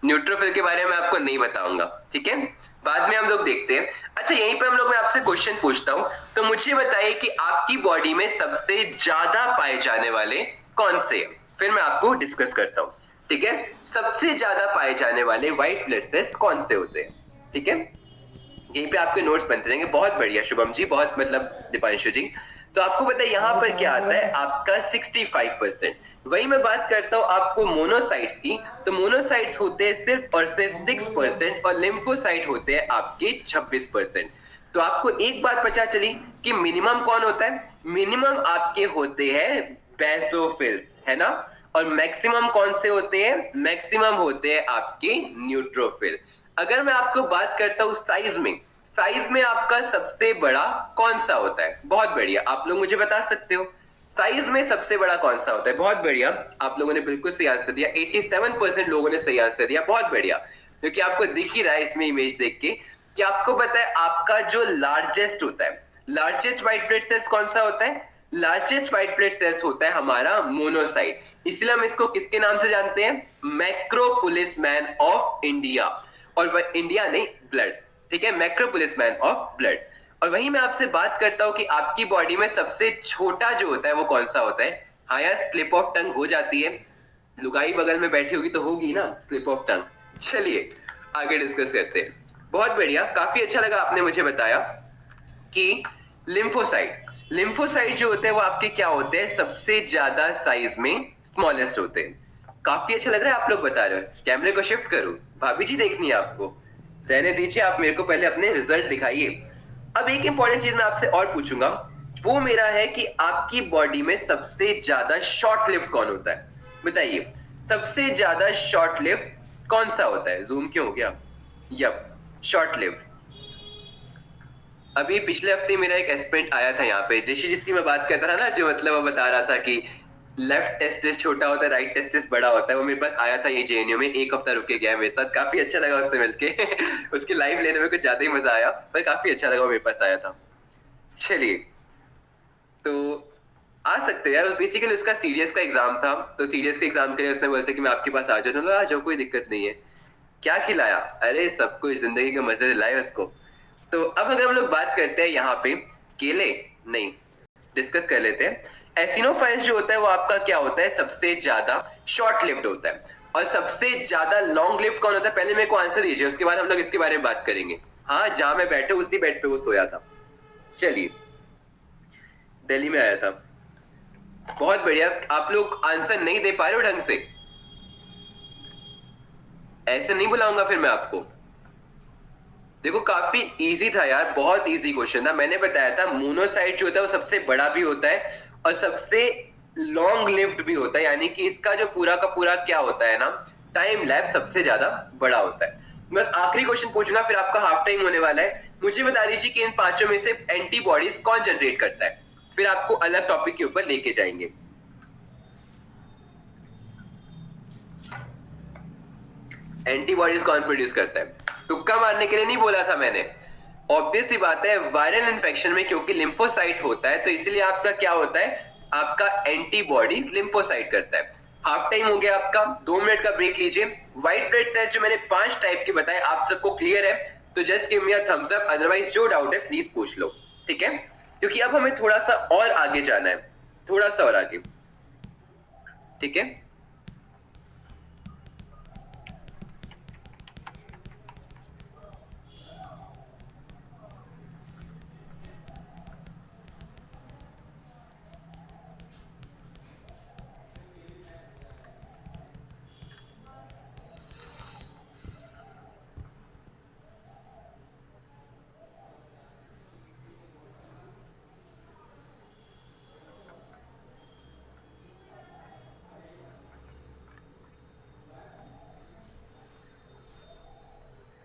A: न्यूट्रोफिल के बारे में आपको नहीं बताऊंगा, ठीक है, बाद में हम लोग देखते हैं। अच्छा, यहीं पे हम लोग मैं आपसे क्वेश्चन पूछता हूं, तो मुझे बताइए कि आपकी बॉडी में सबसे ज्यादा पाए जाने वाले कौन से हैं? फिर मैं आपको डिस्कस करता हूं। ठीक है, सबसे ज्यादा पाए जाने वाले व्हाइट ब्लड सेल्स कौन से होते हैं? ठीक है, यहीं पे आपके नोट्स बनते रहेंगे। बहुत बढ़िया शुभम जी, बहुत मतलब दीपांशु जी। तो आपको पता है यहाँ पर क्या आता है? आपका 65%। वही मैं बात करता हूँ आपको मोनोसाइट्स की, तो मोनोसाइट्स होते हैं सिर्फ और सिर्फ 6% और लिम्फोसाइट होते हैं आपके 26%। तो आपको एक बात पता चली कि मिनिमम कौन होता है? मिनिमम आपके होते हैं बेसोफिल्स, है ना। और मैक्सिमम कौन से होते हैं? मैक्सिमम होते हैं आपके न्यूट्रोफिल। अगर मैं आपको बात करता हूं साइज में, साइज में आपका सबसे बड़ा कौन सा होता है? बहुत बढ़िया, आप लोग मुझे बता सकते हो साइज में सबसे बड़ा कौन सा होता है? बहुत बढ़िया, आप लोगों ने बिल्कुल सही आंसर दिया। 87% लोगों ने सही आंसर दिया। बहुत बढ़िया, क्योंकि आपको दिख ही रहा है इसमें इमेज देख के कि आपको पता है आपका जो लार्जेस्ट होता है, लार्जेस्ट व्हाइट ब्लड सेल्स कौन सा होता है? लार्जेस्ट व्हाइट ब्लड सेल्स होता है हमारा मोनोसाइट। इसलिए हम इसको किसके नाम से जानते हैं? Macro policeman of India. और वह इंडिया नहीं, ब्लड। ठीक है, मैक्रोपुलिसमैन ऑफ ब्लड। और वहीं मैं आपसे बात करता हूं कि आपकी बॉडी में सबसे छोटा जो होता है वो कौन सा होता है। हाँ यार, स्लिप ऑफ टंग हो जाती है, लुगाई बगल में बैठी होगी तो होगी ना स्लिप ऑफ टंग। चलिए आगे डिस्कस करते हैं। बहुत बढ़िया, काफी अच्छा लगा आपने मुझे बताया कि लिम्फोसाइट जो होते हैं वो आपके क्या होते हैं, सबसे ज्यादा साइज में स्मॉलेस्ट होते हैं। काफी अच्छा लग रहा है आप लोग बता रहे हो। कैमरे को शिफ्ट करूं, भाभी जी देखनी है आपको, रहने दीजिए, आप मेरे को पहले अपने रिजल्ट दिखाइए। अब एक इंपॉर्टेंट चीज मैं आपसे और पूछूंगा, वो मेरा है कि आपकी बॉडी में सबसे ज्यादा शॉर्ट लिव्ड कौन होता है, बताइए। सबसे ज्यादा शॉर्ट लिव्ड कौन सा होता है? जूम क्यों हो गया? Yup, short lived. अभी पिछले हफ्ते मेरा एक एस्पिरेंट आया था यहाँ पे, ऋषि जिसकी मैं बात करता था ना, जो मतलब वो बता रहा था कि लेफ्ट टेस्टिस छोटा होता है, राइट टेस्टिस बड़ा होता है। वो मेरे पास आया था ये जेएनयू में, एक हफ्ता रुक के गया मेरे साथ, काफी अच्छा लगा उससे मिलके उसकी लाइव लेने में कुछ ज्यादा ही मजा आया, पर काफी अच्छा लगा वो मेरे पास आया था। चलिए, तो आ सकते हो यार। बेसिकली उसका सीडीएस का एग्जाम था, तो सीडीएस के एग्जाम के लिए उसने बोलते कि मैं आपके पास आ जाऊँ। चलो आ जाओ, कोई दिक्कत नहीं है। क्या खिलाया? अरे सब कुछ, जिंदगी के मजे दिलाए उसको। तो अब अगर हम लोग बात करते हैं यहाँ पे, केले नहीं, डिस्कस कर लेते हैं। एसिनोफाइल्स जो होता है वो आपका क्या होता है, सबसे ज्यादा शॉर्ट लिव्ड होता है। और सबसे ज्यादा लॉन्ग लिव्ड कौन होता है, पहले मेरे को आंसर दीजिए, उसके बाद हम लोग इसके बारे में बात करेंगे। हाँ, जहां मैं बैठे उसी बेड पे वो सोया था। चलिए, दिल्ली में आया था। बहुत बढ़िया, आप लोग आंसर नहीं दे पा रहे हो ढंग से, ऐसे नहीं बुलाऊंगा फिर मैं आपको। देखो काफी इजी था यार, बहुत इजी क्वेश्चन था। मैंने बताया था मोनोसाइट जो होता है वो सबसे बड़ा भी होता है और सबसे लॉन्ग लिव्ड भी होता है, यानी कि इसका जो पूरा का पूरा क्या होता है ना, टाइम लाइफ सबसे ज्यादा बड़ा होता है। बस आखिरी क्वेश्चन पूछूंगा, फिर आपका हाफ टाइम होने वाला है। मुझे बता दीजिए कि इन पांचों में से एंटीबॉडीज कौन जनरेट करता है, फिर आपको अलग टॉपिक के ऊपर लेके जाएंगे। एंटीबॉडीज कौन प्रोड्यूस करता है? तुक्का मारने के लिए नहीं बोला था मैंने, ऑब्वियस सी बात है, वायरल इन्फेक्शन में क्योंकि लिम्फोसाइट होता है तो इसलिए आपका क्या होता है, आपका एंटीबॉडी लिम्फोसाइट करता है। हाफ टाइम हो गया आपका, 2 मिनट का ब्रेक लीजिए। व्हाइट ब्लड सेल्स जो मैंने 5 टाइप के बताए, आप सबको क्लियर है तो just give me a thumbs up, otherwise जो डाउट है प्लीज पूछ लो, ठीक है? क्योंकि अब हमें थोड़ा सा और आगे जाना है, थोड़ा सा और आगे, ठीक है?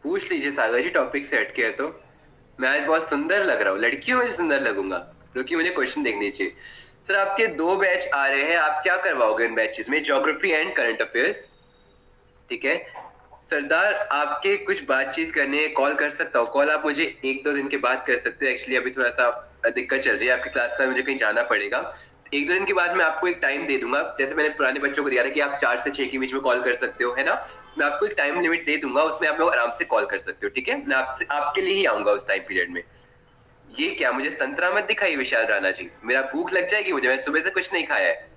A: पूछ लीजिए सागर जी, टॉपिक से हटके है तो। मैं आज बहुत सुंदर लग रहा हूँ, लड़कियों में सुंदर लगूंगा, क्योंकि मुझे क्वेश्चन देखनी चाहिए। सर आपके 2 बैच आ रहे हैं, आप क्या करवाओगे इन बैचेस में? ज्योग्राफी एंड करंट अफेयर्स, ठीक है? सरदार आपके कुछ बातचीत करने, कॉल कर सकता हूँ? कॉल आप मुझे 1-2 दिन के बाद कर सकते हो, एक्चुअली अभी थोड़ा सा दिक्कत चल रही है आपकी क्लास में, मुझे कहीं जाना पड़ेगा। 1-2 दिन के बाद मैं आपको एक टाइम दे दूंगा, जैसे मैंने पुराने बच्चों को दिया था कि आप 4 से 6 के बीच में कॉल कर सकते हो, है ना? मैं आपको एक टाइम लिमिट दे दूंगा, उसमें आप लोग आराम से कॉल कर सकते हो, ठीक है? मैं आपसे आपके लिए ही आऊंगा उस टाइम पीरियड में। ये क्या, मुझे संतरा मत दिखाई विशाल राणा जी, मेरा भूख लग जाएगी मुझे, मैं सुबह से कुछ नहीं खाया है।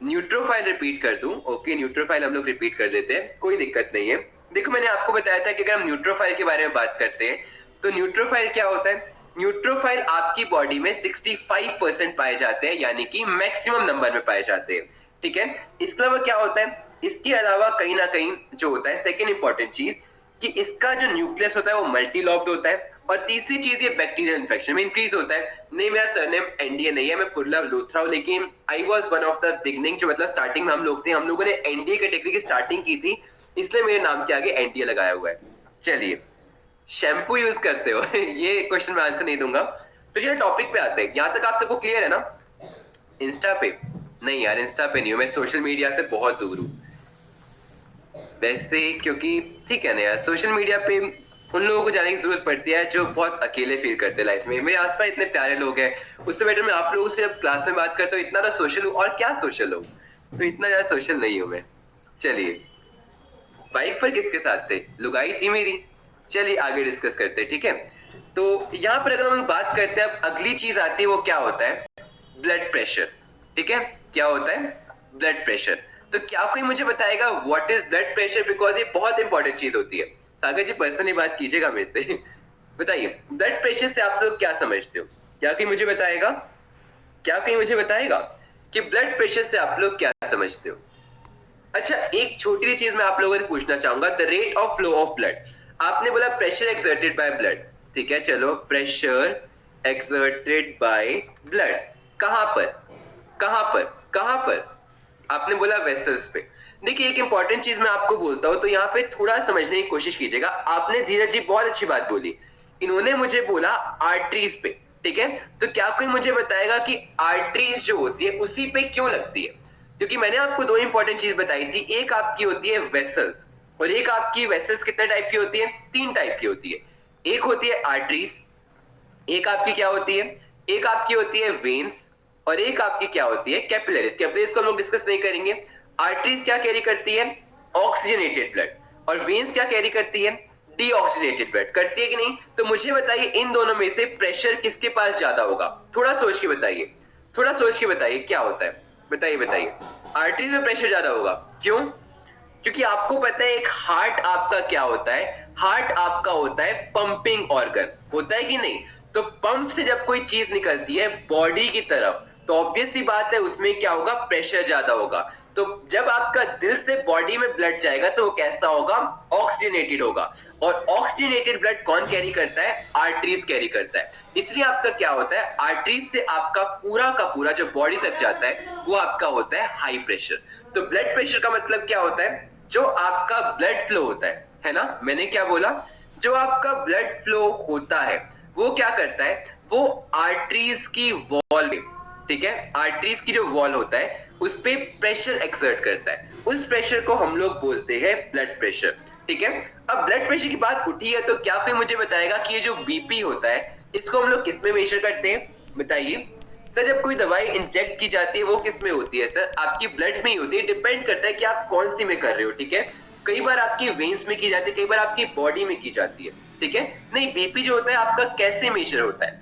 A: न्यूट्रोफाइल रिपीट कर दूं? ओके, न्यूट्रोफाइल हम लोग रिपीट कर देते हैं, कोई दिक्कत नहीं है। देखो मैंने आपको बताया था कि अगर हम न्यूट्रोफाइल के बारे में बात करते हैं तो न्यूट्रोफाइल क्या होता है? न्यूट्रोफाइल आपकी बॉडी में 65% पाए जाते हैं, यानी कि मैक्सिमम नंबर में पाए जाते हैं, ठीक है? इसके अलावा क्या होता है, इसके अलावा कहीं ना कहीं जो होता है सेकेंड इंपॉर्टेंट चीज, कि इसका जो न्यूक्लियस होता है वो मल्टी लॉब्ड होता है। और तीसरी चीज, ये बैक्टीरियल इन्फेक्शन में इंक्रीज होता है। नहीं, मेरा सरनेम एनडीए नहीं है, मैं पुरलव लूथरा हूं, लेकिन I was one of the beginning, जो मतलब स्टार्टिंग में हम लोग थे, हम लोगों ने एनडीए कैटेगरी की स्टार्टिंग की थी, इसलिए मेरे नाम के आगे एनडीए लगाया हुआ है। चलिए, शैम्पू यूज करते हो ये क्वेश्चन में आंसर नहीं दूंगा। तो चलिए टॉपिक पे आते हैं, यहां तक आप सबको क्लियर है ना? इंस्टा पे नहीं यार, इंस्टा पे नहीं हूं मैं, सोशल मीडिया से बहुत दूर हूं वैसे, क्योंकि ठीक है ना यार, सोशल मीडिया पे उन लोगों को जाने की जरूरत पड़ती है जो बहुत अकेले फील करते हैं लाइफ में। मेरे आसपास इतने प्यारे लोग हैं, उससे बेटर मैं आप लोगों से अब क्लास में बात करता हूँ, इतना तो सोशल हूँ, और क्या सोशल हूँ, तो इतना ज्यादा सोशल नहीं हूँ मैं। चलिए, बाइक पर किसके साथ थे? लुगाई थी मेरी, चलिए आगे डिस्कस करते हैं, ठीक है। तो यहाँ पर अगर हम लोग बात करते हैं, अब अगली चीज आती है, वो क्या होता है, ब्लड प्रेशर, ठीक है। क्या होता है, ब्लड प्रेशर। तो क्या कोई मुझे बताएगा what is blood pressure, because ये बहुत इंपॉर्टेंट चीज होती है। सागर जी पर्सनली बात कीजिएगा मेरे से बताइए ब्लड प्रेशर से आप लोग क्या समझते हो, क्या कोई मुझे बताएगा, क्या कोई मुझे बताएगा कि ब्लड प्रेशर से आप लोग क्या समझते हो। अच्छा, एक छोटी सी चीज मैं आप लोगों से पूछना चाहूंगा, the rate of flow of blood. आपने बोला प्रेशर एक्सर्टेड बाय ब्लड, ठीक है, चलो प्रेशर एक्सर्टेड बाय ब्लड, कहां पर, कहां पर, कहां पर, आपने बोला वेसल्स पे। देखिए एक इंपॉर्टेंट चीज मैं आपको बोलता हूं, तो यहाँ पे थोड़ा समझने की कोशिश कीजिएगा। आपने धीरज जी बहुत अच्छी बात बोली, इन्होंने मुझे बोला आर्टरीज पे, ठीक है। तो क्या कोई मुझे बताएगा कि आर्टरीज जो होती है उसी पे क्यों लगती है, क्योंकि मैंने आपको दो इंपॉर्टेंट चीज बताई थी, एक आपकी होती है वेसल्स, और एक आपकी वेसल्स कितने टाइप की होती है, तीन टाइप की होती है। एक होती है आर्टरीज, एक आपकी क्या होती है, एक आपकी होती है वेन्स, और एक आपकी क्या होती है, कैपिलरीज। कैपिलरीज को हम लोग डिस्कस नहीं करेंगे। आर्टरीज क्या कैरी करती है, ऑक्सीजनेटेड ब्लड, और वेन्स क्या कैरी करती है, डीऑक्सीजनेटेड ब्लड, करती है कि नहीं। तो मुझे बताइए इन दोनों में से प्रेशर किसके पास ज्यादा होगा, थोड़ा सोच के बताइए, थोड़ा सोच के बताइए क्या होता है, बताइए बताइए। आर्टरीज में प्रेशर ज्यादा होगा, क्यों, क्योंकि आपको पता है एक हार्ट आपका क्या होता है, हार्ट आपका होता है पंपिंग ऑर्गन, होता है कि नहीं। तो पंप से जब कोई चीज निकलती है बॉडी की तरफ, तो ऑब्वियस सी बात है उसमें क्या होगा, प्रेशर ज्यादा होगा। तो जब आपका दिल से बॉडी में ब्लड जाएगा तो वो कैसा होगा, ऑक्सीजनेटेड होगा, और ऑक्सीजनेटेड ब्लड कौन कैरी करता है, आर्टरीज कैरी करता है। इसलिए आपका क्या होता है, आर्टरीज से आपका पूरा का पूरा जो बॉडी तक जाता है वो आपका होता है हाई प्रेशर। तो ब्लड प्रेशर का मतलब क्या होता है, जो आपका ब्लड फ्लो होता है ना, मैंने क्या बोला, जो आपका ब्लड फ्लो होता है वो क्या करता है, वो आर्टरीज की वॉल पे, ठीक है, आर्टरीज की जो वॉल होता है उस पे प्रेशर एक्सर्ट करता है, उस प्रेशर को हम लोग बोलते हैं ब्लड प्रेशर, ठीक है। अब ब्लड प्रेशर की बात उठी है, तो क्या कोई मुझे बताएगा कि ये जो बीपी होता है इसको हम लोग किस में मेजर करते हैं, बताइए। सर जब कोई दवाई इंजेक्ट की जाती है वो किस में होती है, सर आपकी ब्लड में ही होती है, डिपेंड करता है कि आप कौन सी में कर रहे हो, ठीक है। कई बार आपकी वेन्स में की जाती है, कई बार आपकी बॉडी में की जाती है, ठीक है। नहीं, बीपी जो होता है आपका कैसे मेजर होता है,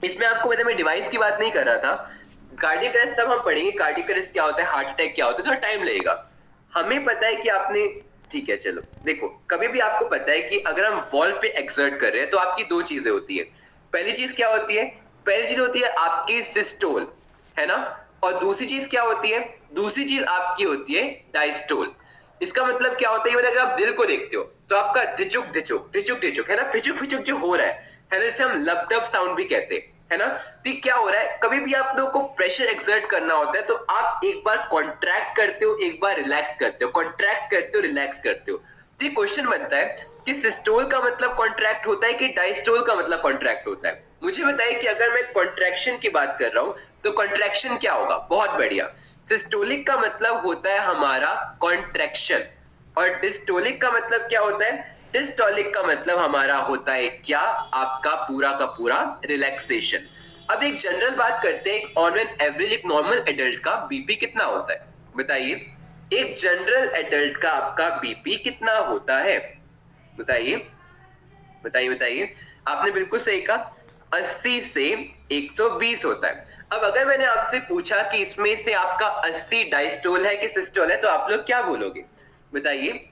A: इसमें आपको पता है मैं डिवाइस की बात नहीं कर रहा था, कार्डियक अरेस्ट सब हम पढ़ेंगे, कार्डियक अरेस्ट क्या होता है, हार्ट अटैक क्या होता है, थोड़ा टाइम लगेगा। हमें पता है कि आपने, ठीक है चलो देखो, कभी भी आपको पता है कि अगर हम वॉल पे एक्सर्ट कर रहे हैं तो आपकी दो चीजें होती है। पहली चीज क्या होती है, पहली चीज होती है आपकी सिस्टोल, है ना, और दूसरी चीज क्या होती है, दूसरी चीज आपकी होती है डायस्टोल। इसका मतलब क्या होता है, अगर आप दिल को देखते हो तो आपका धिचुक धिचुक धिचुक धिचुक है ना, फिचुक फिचुक जो हो रहा है ना, जिसे हम लपडप साउंड भी कहते हैं, है ना। तो क्या हो रहा है, कभी भी आप लोगों को प्रेशर एक्सर्ट करना होता है तो आप एक बार कॉन्ट्रैक्ट करते हो, एक बार रिलैक्स करते हो, कॉन्ट्रैक्ट करते हो, रिलैक्स करते हो। तो ये क्वेश्चन बनता है कि सिस्टोल का मतलब कॉन्ट्रैक्ट होता है कि डायस्टोल का मतलब कॉन्ट्रैक्ट होता है। मुझे बताइए कि अगर मैं कॉन्ट्रैक्शन की बात कर रहा हूं तो कॉन्ट्रैक्शन क्या होगा, बहुत बढ़िया। सिस्टोलिक का मतलब होता है हमारा कॉन्ट्रैक्शन, और डिस्टोलिक का मतलब क्या होता है, डिस्टोलिक का मतलब हमारा होता है क्या, आपका पूरा का पूरा रिलैक्सेशन। अब एक जनरल बात करते हैं, ऑन एन एवरेज एक नॉर्मल एडल्ट का बीपी कितना होता है, बताइए। एक जनरल एडल्ट का आपका बीपी कितना होता है, बताइए बताइए बताइए। आपने बिल्कुल सही कहा, 80 से 120 होता है। अब अगर मैंने आपसे पूछा कि इसमें से आपका 80 डायस्टोल है कि सिस्टोल है, तो आप लोग क्या बोलोगे, बताइए।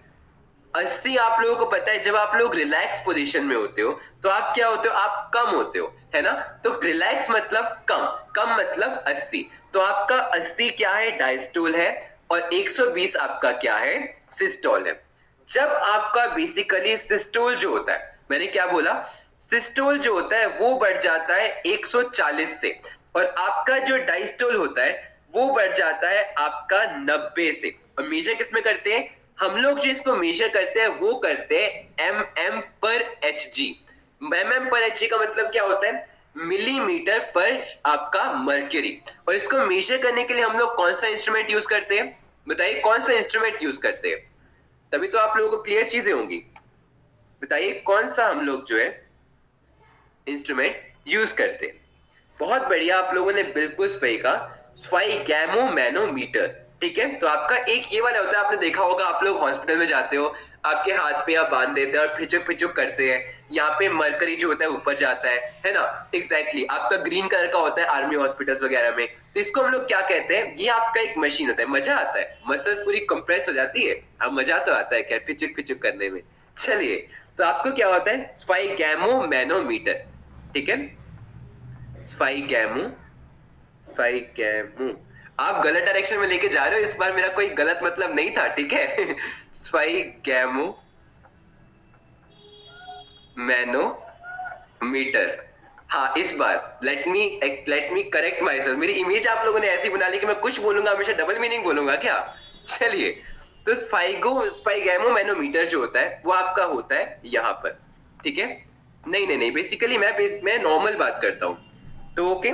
A: 80 आप लोगों को पता है जब आप लोग रिलैक्स पोजीशन में होते हो तो आप क्या होते हो, आप कम होते हो, है ना। तो रिलैक्स मतलब कम, कम मतलब 80, तो आपका 80 क्या है, डायस्टोल है, और 120 आपका क्या है, सिस्टोल है। जब आपका बेसिकली सिस्टोल जो होता है, मैंने क्या बोला, सिस्टोल जो होता है वो बढ़ जाता है 140 से, और आपका जो डायस्टोल होता है वो बढ़ जाता है आपका 90 से। और मेजर किस में करते हैं हम लोग, जो इसको मेजर करते हैं वो करते हैं एम पर एच जी। एम पर एच जी का मतलब क्या होता है, मिलीमीटर पर आपका मर्क्यूरी। और इसको मेजर करने के लिए हम लोग कौन सा इंस्ट्रूमेंट यूज करते हैं, बताइए कौन सा इंस्ट्रूमेंट यूज करते हैं, तभी तो आप लोगों को क्लियर चीजें होंगी। बताइए कौन सा हम लोग जो है इंस्ट्रूमेंट यूज करते हैं। बहुत बढ़िया, आप लोगों ने बिल्कुल सही कहा, स्वाइगैमोमैनोमीटर, ठीक है। तो आपका एक ये वाला होता है, आपने देखा होगा, आप लोग हॉस्पिटल में जाते हो, आपके हाथ पे आप बांध देते हैं और फिचुक फिचुक करते हैं, यहाँ पे मरकरी जो होता है ऊपर जाता है ना। एग्जैक्टली आपका ग्रीन कलर का होता है आर्मी हॉस्पिटल्स वगैरह में। तो इसको हम लोग क्या कहते हैं, ये आपका एक मशीन होता है। मजा आता है, मसल्स पूरी कंप्रेस हो जाती है। अब मजा तो आता है क्या फिचुक फिचुक करने में। चलिए, तो आपको क्या होता है, स्फाइगैमोमैनोमीटर। ठीक है, स्फाइगैमो। आप गलत डायरेक्शन में लेके जा रहे हो, इस बार मेरा कोई गलत मतलब नहीं था, ठीक है। Sphygmomanometer. हाँ, इस बार let me correct myself. मेरी इमेज आप लोगों ने ऐसी बना ली कि मैं कुछ बोलूंगा हमेशा डबल मीनिंग बोलूंगा क्या। चलिए, तो स्फाइगैमो मैनोमीटर जो होता है वो आपका होता है यहाँ पर। ठीक है, नहीं, बेसिकली मैं नॉर्मल बात करता हूँ। तो ओके,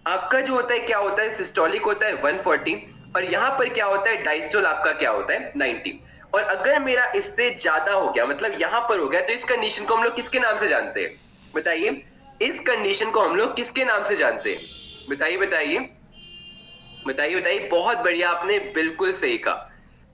A: आपका जो होता है क्या होता है, सिस्टोलिक होता है 140, और यहाँ पर क्या होता है, डायस्टोल आपका क्या होता है 90। और अगर मेरा इससे ज्यादा हो गया, मतलब यहाँ पर हो गया, तो इस कंडीशन को हम लोग किसके नाम से जानते हैं, बताइए। इस कंडीशन को हम लोग किसके नाम से जानते हैं, बताइए बताइए बताइए बताइए। बहुत बढ़िया, आपने बिल्कुल सही कहा।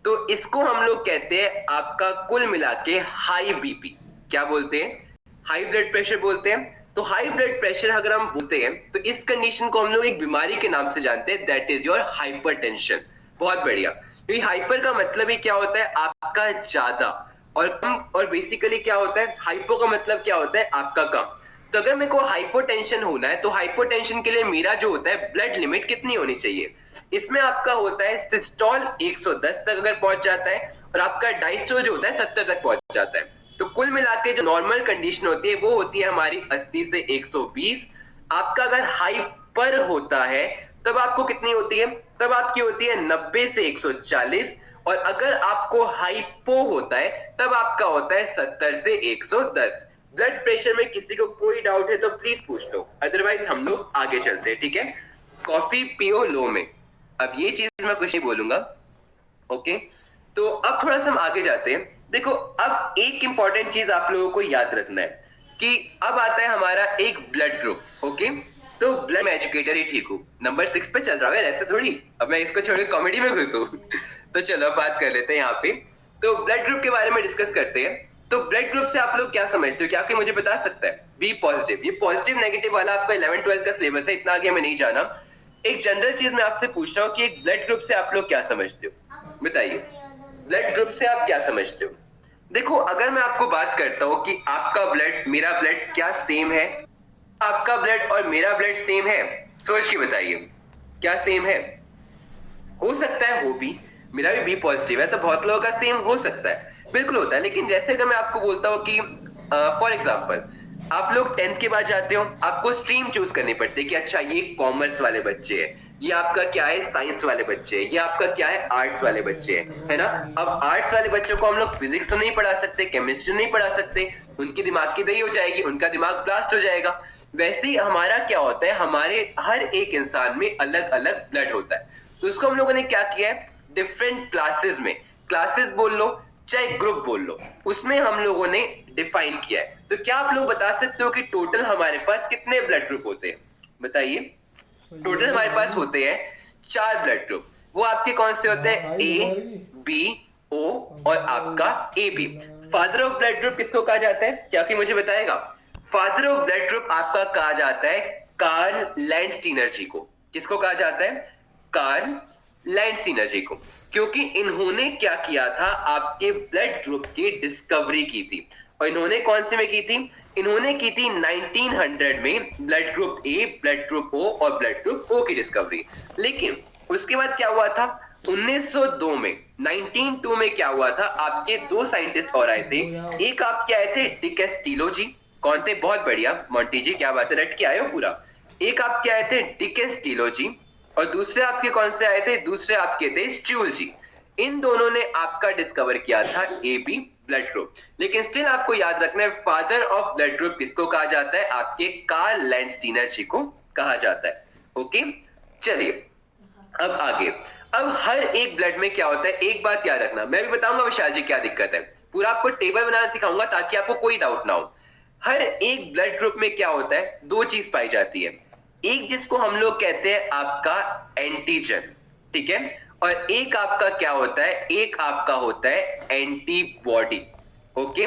A: तो इसको हम लोग कहते हैं आपका कुल मिला के हाई बीपी। क्या बोलते हैं, हाई ब्लड प्रेशर बोलते हैं। तो हाई ब्लड प्रेशर अगर हम बोलते हैं तो इस कंडीशन को हम लोग एक बीमारी के नाम से जानते हैं, दैट इज योर हाइपरटेंशन। बहुत बढ़िया। तो हाइपर का मतलब ही क्या होता है, आपका ज्यादा, और कम, और बेसिकली क्या होता है, हाइपो का मतलब क्या होता है, आपका कम। तो अगर मेरे को हाइपोटेंशन होना है तो हाइपोटेंशन के लिए मेरा जो होता है ब्लड लिमिट कितनी होनी चाहिए, इसमें आपका होता है सिस्टोल 110 तक अगर पहुंच जाता है, और आपका डायस्टोल जो होता है 70 तक पहुंच जाता है। तो कुल मिला के जो नॉर्मल कंडीशन होती है वो होती है हमारी 80 से 120। आपका अगर हाइपर होता है तब आपको कितनी होती है, तब आपकी होती है 90 से 140। और अगर आपको हाइपो होता है तब आपका होता है 70 से 110। ब्लड प्रेशर में किसी को कोई डाउट है तो प्लीज पूछ लो, अदरवाइज हम लोग आगे चलते हैं। ठीक है, कॉफी पियो लो में, अब ये चीज मैं कुछ नहीं बोलूंगा। ओके, तो अब थोड़ा सा हम आगे जाते हैं। देखो, अब एक इंपॉर्टेंट चीज आप लोगों को याद रखना है कि अब आता है हमारा एक ब्लड ग्रुप। ओके, तो ब्लड में एजुकेटर ही ठीक हूँ, नंबर 6 पे चल रहा है ऐसे थोड़ी, अब मैं इसको छोड़ के कॉमेडी में घुसूं। तो चलो बात कर लेते हैं यहाँ पे। तो ब्लड ग्रुप के बारे में डिस्कस करते हैं। तो ब्लड ग्रुप से आप लोग क्या समझते हो, क्या कोई मुझे बता सकता है। बी पॉजिटिव, ये पॉजिटिव नेगेटिव वाला आपका 11-12 का सिलेबस है, इतना आगे मैं नहीं जाना। एक जनरल चीज मैं आपसे पूछ रहा हूँ कि एक ब्लड ग्रुप से आप लोग क्या समझते हो, बताइए। ब्लड ग्रुप से आप क्या समझते हो। देखो, अगर मैं आपको बात करता हूँ कि आपका ब्लड मेरा ब्लड क्या सेम है, आपका ब्लड और मेरा ब्लड सेम है, सोच के बताइए, क्या सेम है। हो सकता है हो भी, मेरा भी बी पॉजिटिव है तो बहुत लोगों का सेम हो सकता है, बिल्कुल होता है। लेकिन जैसे अगर मैं आपको बोलता हूँ कि फॉर एग्जाम्पल आप लोग 10th के बाद जाते हो, आपको स्ट्रीम चूज करनी पड़ती है कि अच्छा ये कॉमर्स वाले बच्चे हैं, ये आपका क्या है साइंस वाले बच्चे हैं, ये आपका क्या है आर्ट्स वाले बच्चे हैं, है ना। अब आर्ट्स वाले बच्चों को हम लोग फिजिक्स तो नहीं पढ़ा सकते, केमिस्ट्री नहीं पढ़ा सकते, उनकी दिमाग की दही हो जाएगी, उनका दिमाग ब्लास्ट हो जाएगा। वैसे ही हमारा क्या होता है, हमारे हर एक इंसान में अलग अलग ब्लड होता है। तो उसको हम लोगों ने क्या किया है, डिफरेंट क्लासेस में, क्लासेस बोल लो चाहे ग्रुप बोल लो, उसमें हम लोगों ने डिफाइन किया है। तो क्या आप लोग बता सकते हो कि टोटल हमारे पास कितने ब्लड ग्रुप होते हैं, बताइए। टोटल हमारे पास होते हैं 4 ब्लड ग्रुप। वो आपके कौन से होते हैं, ए बी ओ और आपका A B. Father of blood group किसको कहा जाता है, क्या कि मुझे बताएगा। फादर ऑफ ब्लड ग्रुप आपका कहा जाता है कार्ल लैंडस्टीनर जी को। किसको कहा जाता है, कार्ल लैंडस्टीनर जी को, क्योंकि इन्होंने क्या किया था, आपके ब्लड ग्रुप की डिस्कवरी की थी। और इन्होंने कौन से में की थी, इन्होंने की थी 1900 में blood group A, blood group O और ब्लड ग्रुप ओ की डिस्कवरी। लेकिन उसके बाद क्या हुआ था, 1902 में 1902 में क्या हुआ था, आपके 2 साइंटिस्ट और आए थे। एक आपके आए थे डिकेस्टिलो जी, कौन थे, बहुत बढ़िया मोंटी जी, क्या बात है, रट के आए हो पूरा। एक आपके आए थे डिकेस्टिलो जी, और दूसरे आपके कौन से आए थे, दूसरे आपके थे स्ट्यूल जी। इन दोनों ने आपका डिस्कवर किया था ए बी ब्लड ग्रुप। लेकिन स्टिल आपको याद रखना है, फादर ऑफ ब्लड ग्रुप किसको कहा जाता है, आपके कार्ल लैंडस्टीनर जी को कहा जाता है। ओके, चलिए अब आगे। अब हर एक ब्लड में क्या होता है, एक बात याद रखना, मैं भी बताऊंगा विशाल जी क्या दिक्कत है, पूरा आपको टेबल बनाना सिखाऊंगा ताकि आपको कोई डाउट ना हो। हर एक ब्लड ग्रुप में क्या होता है, 2 चीज पाई जाती है। एक जिसको हम लोग कहते हैं आपका एंटीजन, ठीक है, और एक आपका क्या होता है, एक आपका होता है एंटीबॉडी। ओके,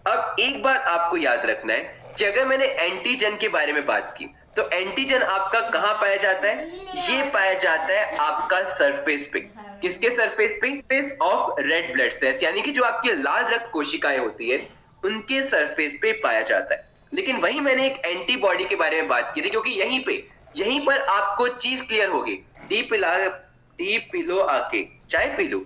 A: अब एक बात आपको याद रखना है कि अगर मैंने एंटीजन के बारे में बात की तो एंटीजन आपका कहां पाया जाता है, ये पाया जाता है आपका सरफेस पे। किसके सरफेस पे, surface of red blood cells, यानी कि जो आपकी लाल रक्त कोशिकाएं होती है उनके सरफेस पे पाया जाता है। लेकिन वही मैंने एक एंटीबॉडी के बारे में बात की थी, क्योंकि यहीं पर आपको चीज क्लियर होगी। टी पी लो, आके चाय पी लो,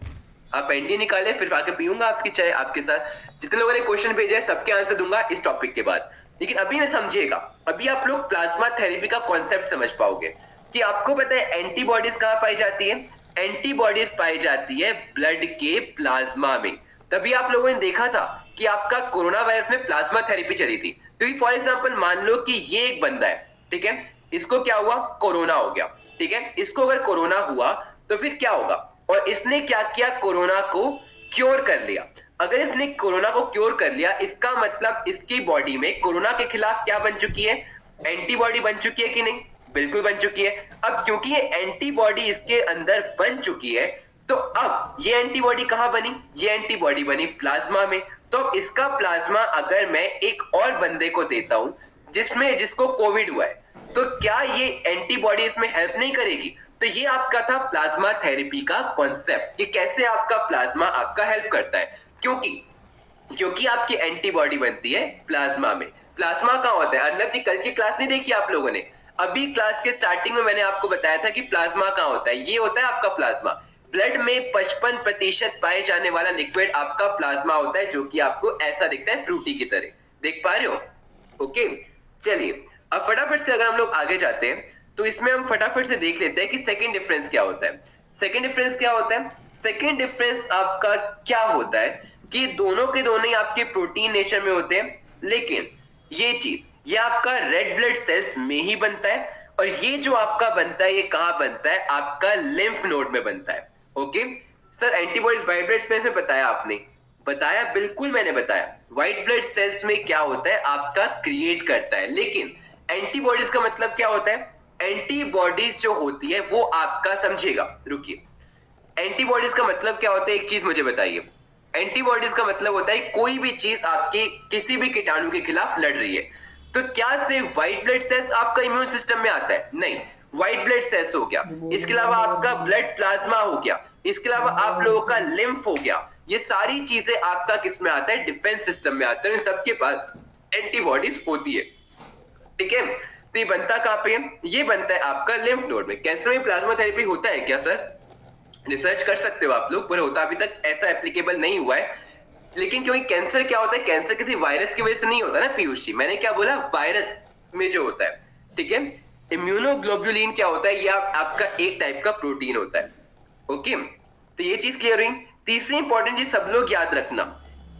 A: आप एंटी निकाले फिर आके पीऊंगा आपकी चाय आपके साथ। जितने लोगों ने क्वेश्चन भेजे हैं सबके आंसर दूंगा इस टॉपिक के बाद। लेकिन अभी मैं समझिएगा, अभी आप लोग प्लाज्मा थेरेपी का कॉन्सेप्ट समझ पाओगे कि आपको पता है एंटीबॉडीज कहां पाई जाती है। एंटीबॉडीज पाई जाती है ब्लड के प्लाज्मा में। तभी आप लोगों ने देखा था कि आपका कोरोना वायरस में प्लाज्मा थेरेपी चली थी। तो फॉर एग्जांपल मान लो कि ये एक बंदा है, ठीक है, इसको क्या हुआ, कोरोना हो गया, ठीक है, इसको अगर कोरोना हुआ तो फिर क्या होगा, और इसने क्या किया, कोरोना को क्योर कर लिया। अगर इसने कोरोना को क्योर कर लिया इसका मतलब इसकी बॉडी में कोरोना के खिलाफ क्या बन चुकी है, एंटीबॉडी बन चुकी है कि नहीं, बिल्कुल बन चुकी है। अब क्योंकि ये एंटीबॉडी इसके अंदर बन चुकी है तो अब ये एंटीबॉडी कहां बनी, ये एंटीबॉडी बनी प्लाज्मा में। तो अब इसका प्लाज्मा अगर मैं एक और बंदे को देता हूं जिसको कोविड हुआ है, तो क्या ये एंटीबॉडी इसमें हेल्प नहीं करेगी। तो ये आपका था प्लाज्मा थेरेपी का कॉन्सेप्ट कि कैसे आपका प्लाज्मा आपका हेल्प करता है। क्योंकि आपकी एंटीबॉडी बनती है प्लाज्मा में। प्लाज्मा कहां होता है, अर्नब जी कल की क्लास नहीं देखी आप लोगों ने, अभी क्लास के स्टार्टिंग में मैंने आपको बताया था कि प्लाज्मा कहां होता है, ये होता है आपका प्लाज्मा। ब्लड में 55% पाए जाने वाला लिक्विड आपका प्लाज्मा होता है, जो कि आपको ऐसा दिखता है फ्रूटी की तरह, देख पा रहे हो। ओके, चलिए अब फटाफट से अगर हम लोग आगे जाते हैं तो इसमें हम फटाफट से देख लेते हैं कि सेकंड डिफरेंस क्या होता है। सेकंड डिफरेंस क्या होता है, सेकंड डिफरेंस आपका क्या होता है कि दोनों के दोनों ही आपके प्रोटीन नेचर में होते हैं, लेकिन ये आपका रेड ब्लड सेल्स में ही बनता है। और ये जो आपका बनता है ये कहां बनता है, आपका लिम्फ नोड में बनता है। Okay sir, antibodies white blood cells में बताया आपने, बताया बिल्कुल मैंने बताया। व्हाइट ब्लड सेल्स में क्या होता है, आपका क्रिएट करता है। लेकिन एंटीबॉडीज का मतलब क्या होता है, एंटीबॉडीज जो होती है वो आपका, समझिएगा रुकिए, एंटीबॉडीज का मतलब क्या होता है, एक चीज मुझे बताइए। एंटीबॉडीज का मतलब होता है कोई भी चीज आपके किसी भी कीटाणु के खिलाफ लड़ रही है। तो क्या सिर्फ व्हाइट ब्लड सेल्स आपका इम्यून सिस्टम में आता है, नहीं, व्हाइट ब्लड सेल्स हो गया, इसके अलावा आपका ब्लड प्लाज्मा हो गया, इसके अलावा आप लोगों का लिम्फ हो गया, ये सारी चीजें आपका किस में आता है, डिफेंस सिस्टम में आता है। इन सबके पास एंटीबॉडीज होती है, ठीक है। तो ये बनता कहां पे है, ये बनता है आपका लिम्फ नोड में। कैंसर में प्लाज्मा थेरेपी होता है क्या सर, रिसर्च कर सकते हो आप लोग, पर होता अभी तक ऐसा एप्लीकेबल नहीं हुआ है। लेकिन क्योंकि कैंसर क्या होता है, कैंसर किसी वायरस की वजह से नहीं होता ना पीयूष जी, मैंने क्या बोला, वायरस में जो होता है, ठीक है। इम्यूनोग्लोबुलिन क्या होता है, ये आपका एक टाइप का प्रोटीन होता है। ओके, तो ये चीज क्लियर हुई। तीसरी इंपॉर्टेंट चीज सब लोग याद रखना,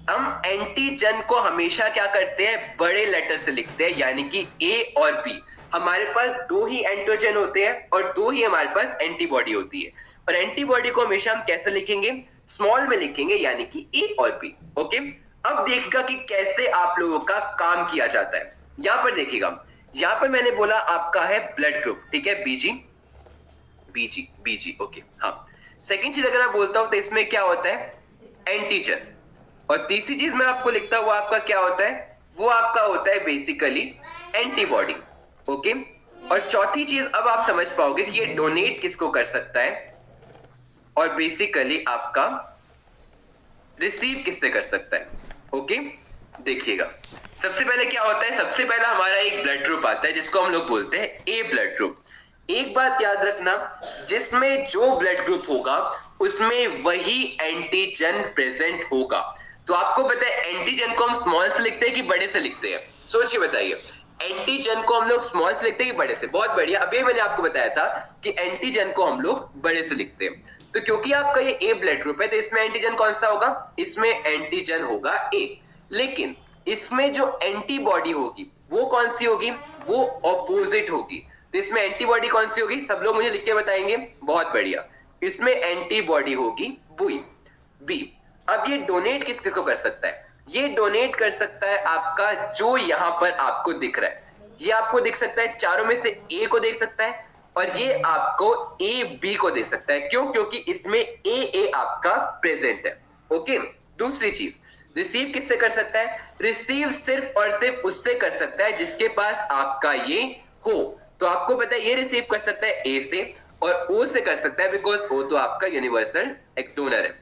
A: हम एंटीजन को हमेशा क्या करते हैं, बड़े लेटर से लिखते हैं, यानी कि ए और बी। हमारे पास दो ही एंटीजन होते हैं और दो ही हमारे पास एंटीबॉडी होती है। और एंटीबॉडी को हमेशा हम कैसे लिखेंगे, स्मॉल में लिखेंगे, यानी कि ए और बी। ओके, अब देखिएगा कि कैसे आप लोगों का काम किया जाता है। यहां पर देखिएगा, यहां पर मैंने बोला आपका है ब्लड ग्रुप, ठीक है, बीजी बीजी बीजी। ओके, हाँ, सेकंड चीज अगर मैं बोलता हूं तो इसमें क्या होता है, एंटीजन। और तीसरी चीज मैं आपको लिखता हूं, वो आपका क्या होता है, वो आपका होता है बेसिकली एंटीबॉडी। ओके, और चौथी चीज अब आप समझ पाओगे कि ये डोनेट किसको कर सकता है और बेसिकली आपका रिसीव किससे कर सकता है। ओके, देखिएगा सबसे पहले क्या होता है, सबसे पहला हमारा एक ब्लड ग्रुप आता है जिसको हम लोग बोलते हैं ए ब्लड ग्रुप। एक बात याद रखना, जिसमें जो ब्लड ग्रुप होगा उसमें वही एंटीजन प्रेजेंट होगा। तो आपको पता है एंटीजन को हम स्मॉल से लिखते हैं कि बड़े से लिखते हैं, सोच के बताइए। एंटीजन को हम लोग स्मॉल से लिखते हैं कि बड़े से, बहुत बढ़िया। अभी मैंने आपको बताया था कि एंटीजन को हम लोग बड़े से लिखते हैं। तो क्योंकि आपका ये ए ब्लड ग्रुप है तो इसमें एंटीजन कौन सा होगा, इसमें एंटीजन होगा ए। लेकिन इसमें जो एंटीबॉडी होगी वो कौन सी होगी, वो ऑपोजिट होगी। तो इसमें एंटीबॉडी कौन सी होगी, सब लोग मुझे लिख के बताएंगे, बहुत बढ़िया। इसमें एंटीबॉडी होगी बी। अब ये डोनेट किस किस को कर सकता है, ये डोनेट कर सकता है आपका जो यहां पर आपको दिख रहा है, ये आपको दिख सकता है, चारों में से ए को देख सकता है और ये आपको ए बी को दे सकता है। क्यों? क्योंकि इसमें ए आपका प्रेजेंट है। ओके, दूसरी चीज, रिसीव किससे कर सकता है? रिसीव सिर्फ और सिर्फ उससे कर सकता है जिसके पास आपका ये हो। तो आपको पता है ये रिसीव कर सकता है ए से और ओ से कर सकता है, बिकॉज ओ तो आपका यूनिवर्सल एक डोनर है।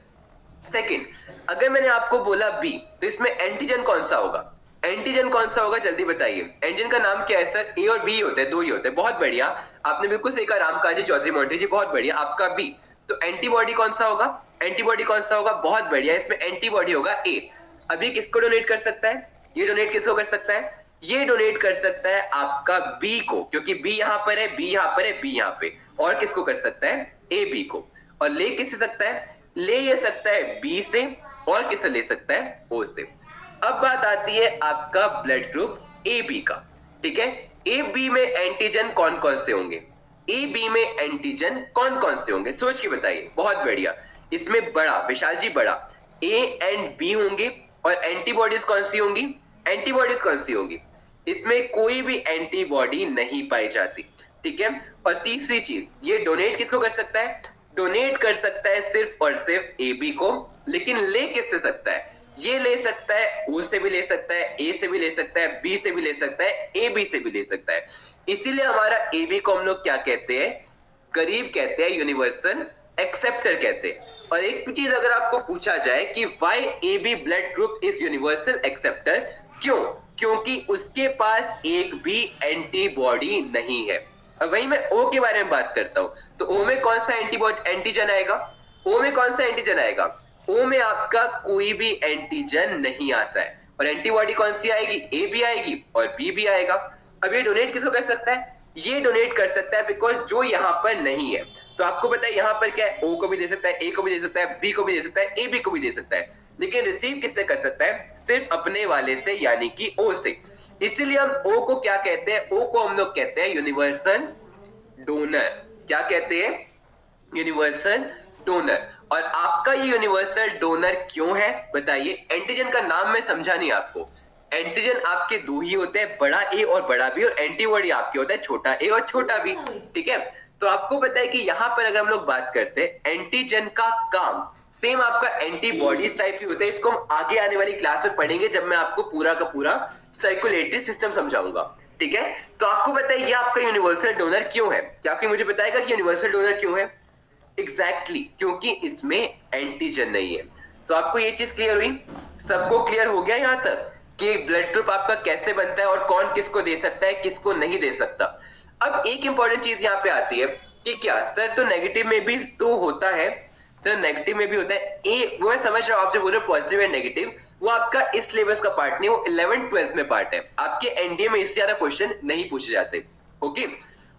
A: सेकंड, अगर मैंने आपको बोला बी, तो इसमें एंटीजन कौन सा होगा? एंटीजन कौन सा होगा जल्दी बताइए। एंटीजन का नाम क्या है सर? ए और बी होते हैं, दो ही होते हैं। बहुत बढ़िया, आपने बिल्कुल सही कहा रामकाजी चौधरी मोंटी जी, बहुत बढ़िया, आपका बी। तो एंटीबॉडी कौन सा होगा? एंटीबॉडी कौन सा होगा? बहुत बढ़िया, इसमें एंटीबॉडी होगा ए। अभी किसको डोनेट कर सकता है? ये डोनेट किसको कर सकता है? ये डोनेट कर सकता है आपका बी को, क्योंकि बी यहां पर है, बी यहां पर है, बी यहां पे। और किसको कर सकता है? ए बी को। और ले किससे सकता है? ले ये सकता है बी से, और किससे ले सकता है? ओ से। अब बात आती है आपका ब्लड ग्रुप ए बी का, ठीक है। ए बी में एंटीजन कौन कौन से होंगे? ए बी में एंटीजन कौन कौन से होंगे? सोच के बताइए। बहुत बढ़िया, इसमें बड़ा, विशाल जी बड़ा, ए एंड बी होंगे। और एंटीबॉडीज कौन सी होंगी? एंटीबॉडीज कौन सी होंगी? इसमें कोई भी एंटीबॉडी नहीं पाई जाती, ठीक है। और तीसरी चीज, ये डोनेट किसको कर सकता है? डोनेट कर सकता है सिर्फ और सिर्फ ए बी को, लेकिन ले किससे सकता है? ये ले सकता है ओ से भी ले सकता है, ए से भी ले सकता है, बी से भी ले सकता है, ए बी से भी ले सकता है। इसीलिए हमारा ए बी को हम लोग क्या कहते हैं? करीब कहते हैं, यूनिवर्सल एक्सेप्टर कहते हैं। और एक चीज अगर आपको पूछा जाए कि why A B blood group is universal acceptor, क्यों? क्योंकि उसके पास एक भी एंटीबॉडी नहीं है। अब वही मैं ओ के बारे में बात करता हूं, तो ओ में कौन सा एंटीबॉडी एंटीजन आएगा? ओ में कौन सा एंटीजन आएगा? ओ में आपका कोई भी एंटीजन नहीं आता है। और एंटीबॉडी कौन सी आएगी? ए भी आएगी और बी भी आएगा। अब ये डोनेट किसको कर सकता है? ये डोनेट कर सकता है बिकॉज जो यहाँ पर नहीं है। तो आपको पता है यहाँ पर क्या है? ओ को भी दे सकता है, ए को भी दे सकता है, बी को भी दे सकता है, ए बी को भी दे सकता है, लेकिन रिसीव किससे कर सकता है? सिर्फ अपने वाले से, यानी कि ओ से। इसीलिए हम ओ को क्या कहते हैं? ओ को हम लोग कहते हैं यूनिवर्सल डोनर। क्या कहते हैं? Universal donor. और आपका ये यूनिवर्सल डोनर क्यों है बताइए? एंटीजन का नाम मैं समझा नहीं आपको। एंटीजन आपके दो ही होते हैं, बड़ा ए और बड़ा बी, और एंटीबॉडी आपके होता है छोटा ए और छोटा बी, ठीक है। तो आपको पता है कि यहाँ पर अगर हम लोग बात करते हैं एंटीजन का काम सेम आपका एंटीबॉडीज टाइप ही होता है। इसको हम आगे आने वाली क्लास में पढ़ेंगे जब मैं आपको पूरा का पूरा सर्कुलेटरी सिस्टम समझाऊंगा, ठीक है। तो आपको पता है ये आपका यूनिवर्सल डोनर क्यों है? क्या आपको मुझे बताएगा कि यूनिवर्सल डोनर क्यों है? एग्जैक्टली क्योंकि इसमें एंटीजन नहीं है। तो आपको ये चीज क्लियर हुई? सबको क्लियर हो गया यहाँ तक कि ब्लड ग्रुप आपका कैसे बनता है और कौन किसको दे सकता है, किसको नहीं दे सकता। अब एक इंपॉर्टेंट चीज यहाँ पे आती है कि क्या सर, तो नेगेटिव में भी तो होता है सर, नेगेटिव में भी होता है। ए वो मैं समझ रहा हूँ, आपसे बोल रहे पॉजिटिव एंड नेगेटिव, वो आपका इस सिलेबस का पार्ट नहीं, वो 11th 12th में पार्ट है। आपके एनडीए में इससे ज्यादा क्वेश्चन नहीं पूछे जाते। ओके,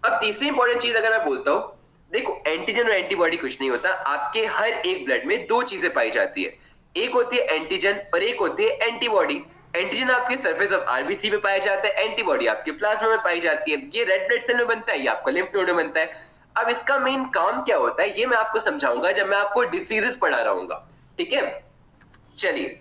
A: अब तीसरी इंपॉर्टेंट चीज अगर मैं बोलता हूँ, देखो एंटीजन और एंटीबॉडी कुछ नहीं होता। आपके हर एक ब्लड में दो चीजें पाई जाती है, एक होती है एंटीजन और एक होती है एंटीबॉडी। एंटीजन आपके सरफेस ऑफ आरबीसी में पाया जाता है, एंटीबॉडी आपके प्लाज्मा में पाई जाती है। ये रेड ब्लड सेल में बनता है, ये आपका लिम्फ नोड में बनता है। अब इसका मेन काम क्या होता है ये मैं आपको समझाऊंगा जब मैं आपको डिसीजेस पढ़ा रहा हूँ, ठीक है। चलिए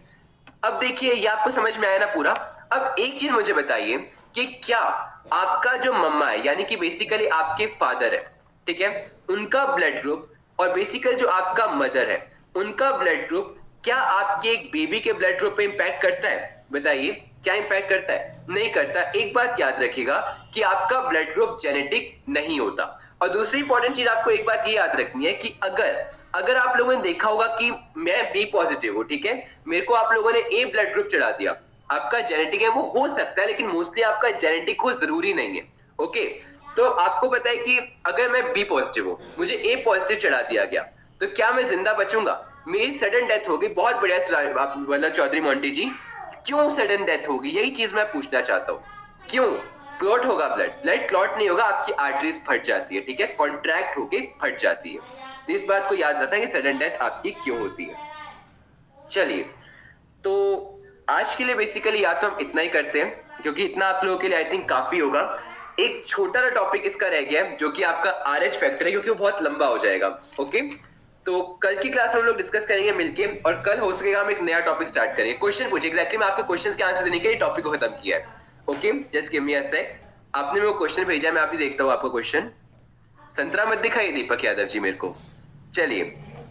A: अब देखिए, ये आपको समझ में आया ना पूरा। अब एक चीज मुझे बताइए कि क्या आपका जो मम्मा है, यानी कि बेसिकली आपके फादर है, ठीक है, उनका ब्लड ग्रुप और बेसिकली जो आपका मदर है उनका ब्लड ग्रुप क्या आपके एक बेबी के ब्लड ग्रुप पे इंपैक्ट करता है? बताइए, क्या इंपैक्ट करता है? नहीं करता। एक बात याद रखिएगा कि आपका ब्लड ग्रुप जेनेटिक नहीं होता। और दूसरी इंपॉर्टेंट चीज आपको एक बात ये याद रखनी है कि अगर आप लोगों ने देखा होगा कि मैं बी पॉजिटिव हूं, ठीक है, मेरे को आप लोगों ने ए ब्लड ग्रुप चढ़ा दिया, आपका जेनेटिक है वो हो सकता है, लेकिन मोस्टली आपका जेनेटिक हो जरूरी नहीं है। ओके, तो आपको पता है कि अगर मैं बी पॉजिटिव हूं, मुझे ए पॉजिटिव चढ़ा दिया गया, तो क्या मैं जिंदा बचूंगा? मेरी सडन डेथ होगी। बहुत बढ़िया चौधरी मोंटी जी, क्यों सडन डेथ होगी? यही चीज मैं पूछना चाहता हूँ। क्यों? क्लॉट होगा ब्लड क्लॉट नहीं होगा, आपकी आर्टरीज फट जाती है, ठीक है, कॉन्ट्रैक्ट होके फट जाती है। तो इस बात को याद रखना कि सडन डेथ आपकी क्यों होती है। चलिए, तो आज के लिए बेसिकली या तो हम इतना ही करते हैं, क्योंकि इतना आप लोगों के लिए आई थिंक काफी होगा। एक छोटा सा टॉपिक इसका रह गया है जो कि आपका आरएच फैक्टर है, क्योंकि वो बहुत लंबा हो जाएगा। ओके, तो कल की क्लास में हम लोग डिस्कस करेंगे मिलके, और कल हो सकेगा हम एक नया टॉपिक स्टार्ट करेंगे। क्वेश्चन पूछे, एग्जैक्टली मैं आपके क्वेश्चंस के आंसर देने के लिए टॉपिक को खत्म किया है। ओके, जस्ट गिव मी अ सेक। आपने मेरे को क्वेश्चन भेजा है, मैं अभी देखता हूँ आपका क्वेश्चन। संतरा मत दिखाइए दीपक यादव जी मेरे को। चलिए,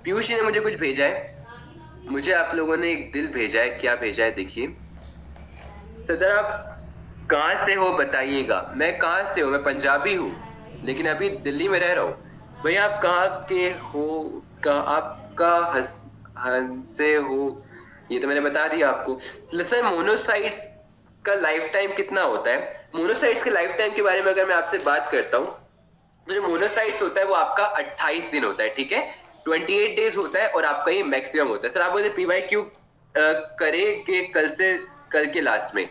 A: पीयूष जी ने मुझे कुछ भेजा है, मुझे आप लोगों ने एक दिल भेजा है, क्या भेजा है देखिए। सदर आप कहाँ से हो बताइएगा। मैं कहाँ से हूँ, मैं पंजाबी हूँ लेकिन अभी दिल्ली में रह रहा हूँ। भैया आप कहाँ के हो, आपका से हो, ये तो मैंने बता दिया आपको। सर मोनोसाइट्स का लाइफ टाइम कितना होता है? मोनोसाइट्स के लाइफ टाइम के बारे में अगर मैं आपसे बात करता हूँ तो जो मोनोसाइट्स होता है वो आपका 28 दिन होता है, ठीक है, 28 डेज होता है और आपका ये मैक्सिमम होता है। सर आप बोले पीवाई क्यों करे कि कल के लास्ट में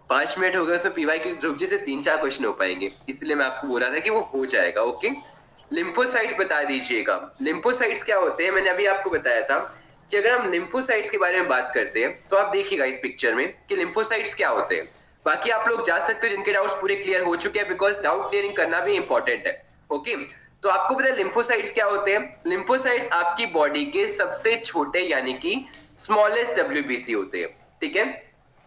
A: 5 मिनट हो गए, उसमें पीवाई के ग्रुप जी से 3-4 क्वेश्चन हो पाएंगे, इसलिए मैं आपको बोल रहा था कि वो हो जाएगा। ओके, लिम्फोसाइट्स बता दीजिएगा। लिम्फोसाइट्स क्या होते हैं, मैंने अभी आपको बताया था कि अगर हम लिम्फोसाइट्स के बारे में बात करते हैं तो आप देखिएगा इस पिक्चर में कि लिम्फोसाइट्स क्या होते हैं। बाकी आप लोग जा सकते हो जिनके डाउट्स पूरे क्लियर हो चुके हैं, बिकॉज डाउट क्लियरिंग करना भी इंपॉर्टेंट है। ओके, तो आपको पता है लिम्फोसाइट्स क्या होते हैं? लिम्फोसाइट्स आपकी बॉडी के सबसे छोटे यानी कि स्मॉलेस्ट डब्ल्यूबीसी होते हैं, ठीक है।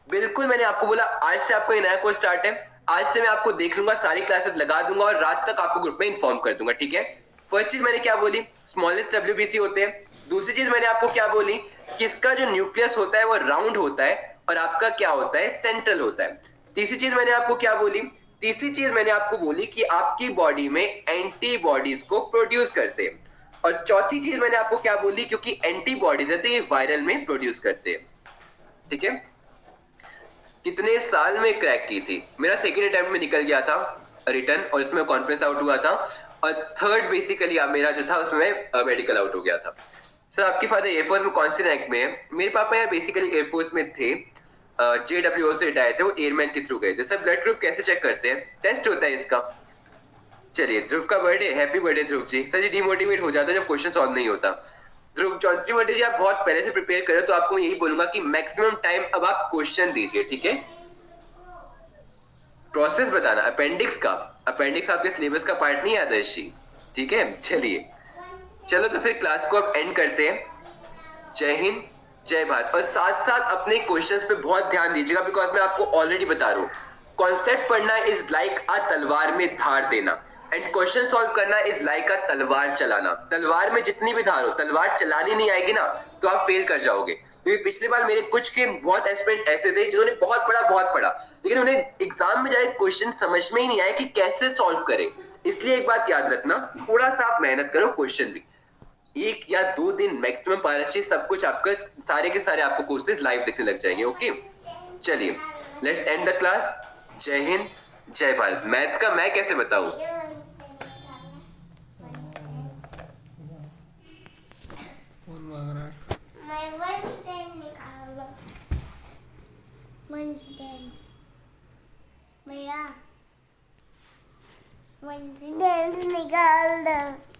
A: बिल्कुल, मैंने आपको बोला आज से आपका नया कोर्स स्टार्ट है, आज से मैं आपको देख लूंगा, सारी क्लासेस लगा दूंगा और रात तक आपको ग्रुप में इन्फॉर्म कर दूंगा, ठीक है। फर्स्ट चीज मैंने क्या बोली, स्मॉलेस्ट डब्ल्यूबीसी होते हैं। दूसरी चीज मैंने आपको क्या बोली कि इसका जो न्यूक्लियस होता है वो राउंड होता है और आपका क्या होता है, सेंट्रल होता है। तीसरी चीज मैंने आपको क्या बोली, तीसरी चीज मैंने आपको बोली कि आपकी बॉडी में एंटीबॉडीज को प्रोड्यूस करते हैं। और चौथी चीज मैंने आपको क्या बोली, क्योंकि एंटीबॉडीज है तो ये वायरल में प्रोड्यूस करते हैं, ठीक है। कितने साल में क्रैक की थी? मेरा सेकेंड अटेम्प्ट में निकल गया था रिटर्न और इसमें कॉन्फ्रेंस आउट हुआ था, और थर्ड बेसिकली मेरा जो था उसमें मेडिकल आउट हो गया था। सर आपके फादर एयरफोर्स में कौन से रैंक में है? मेरे पापा यार बेसिकली एयरफोर्स में थे, जेडब्ल्यूओ से रिटायर थे, वो एयरमैन के थ्रू गए थे। सर ब्लड ग्रुप कैसे चेक करते हैं? टेस्ट होता है इसका। चलिए, ध्रुव का birthday, happy birthday Dhruv ji. Sir जी डिमोटिवेट हो जाता है जब क्वेश्चन सॉल्व नहीं होता। ध्रुव चौधरी बर्थडे जी, आप बहुत पहले से प्रिपेयर करें तो आपको मैं यही बोलूंगा कि मैक्सिमम टाइम अब आप क्वेश्चन दीजिए, ठीक है। प्रोसेस बताना अपेंडिक्स का, अपेंडिक्स आपके सिलेबस का पार्ट नहीं है आदर्श जी, ठीक है। चलिए, चलो तो फिर क्लास को अब एंड करते हैं। जय हिंद, जय भारत। और साथ साथ अपने क्वेश्चंस पे बहुत ध्यान दीजिएगा, बिकॉज मैं आपको ऑलरेडी बता रहा हूँ, कॉन्सेप्ट पढ़ना इज लाइक अ तलवार में धार देना, एंड क्वेश्चन सॉल्व करना इज लाइक अ तलवार चलाना। तलवार में जितनी भी धार हो, तलवार चलानी नहीं आएगी ना तो आप फेल कर जाओगे। क्योंकि पिछले बार मेरे कुछ के बहुत एस्पिरेंट ऐसे थे जिन्होंने बहुत पढ़ा लेकिन उन्हें एग्जाम में जाए क्वेश्चन समझ में ही नहीं आया कि कैसे सॉल्व करें। इसलिए एक बात याद रखना, थोड़ा सा आप मेहनत करो, क्वेश्चन भी 1 या 2 दिन मैक्सिमम पारस, सब कुछ आपका सारे के सारे आपको कोर्सेज लाइव दिखने लग जाएंगे। ओके, चलिए लेट्स एंड द क्लास। जय हिंद, जय भारत। मैथ्स का मैं कैसे बताऊं?
B: भैया निकाल दो।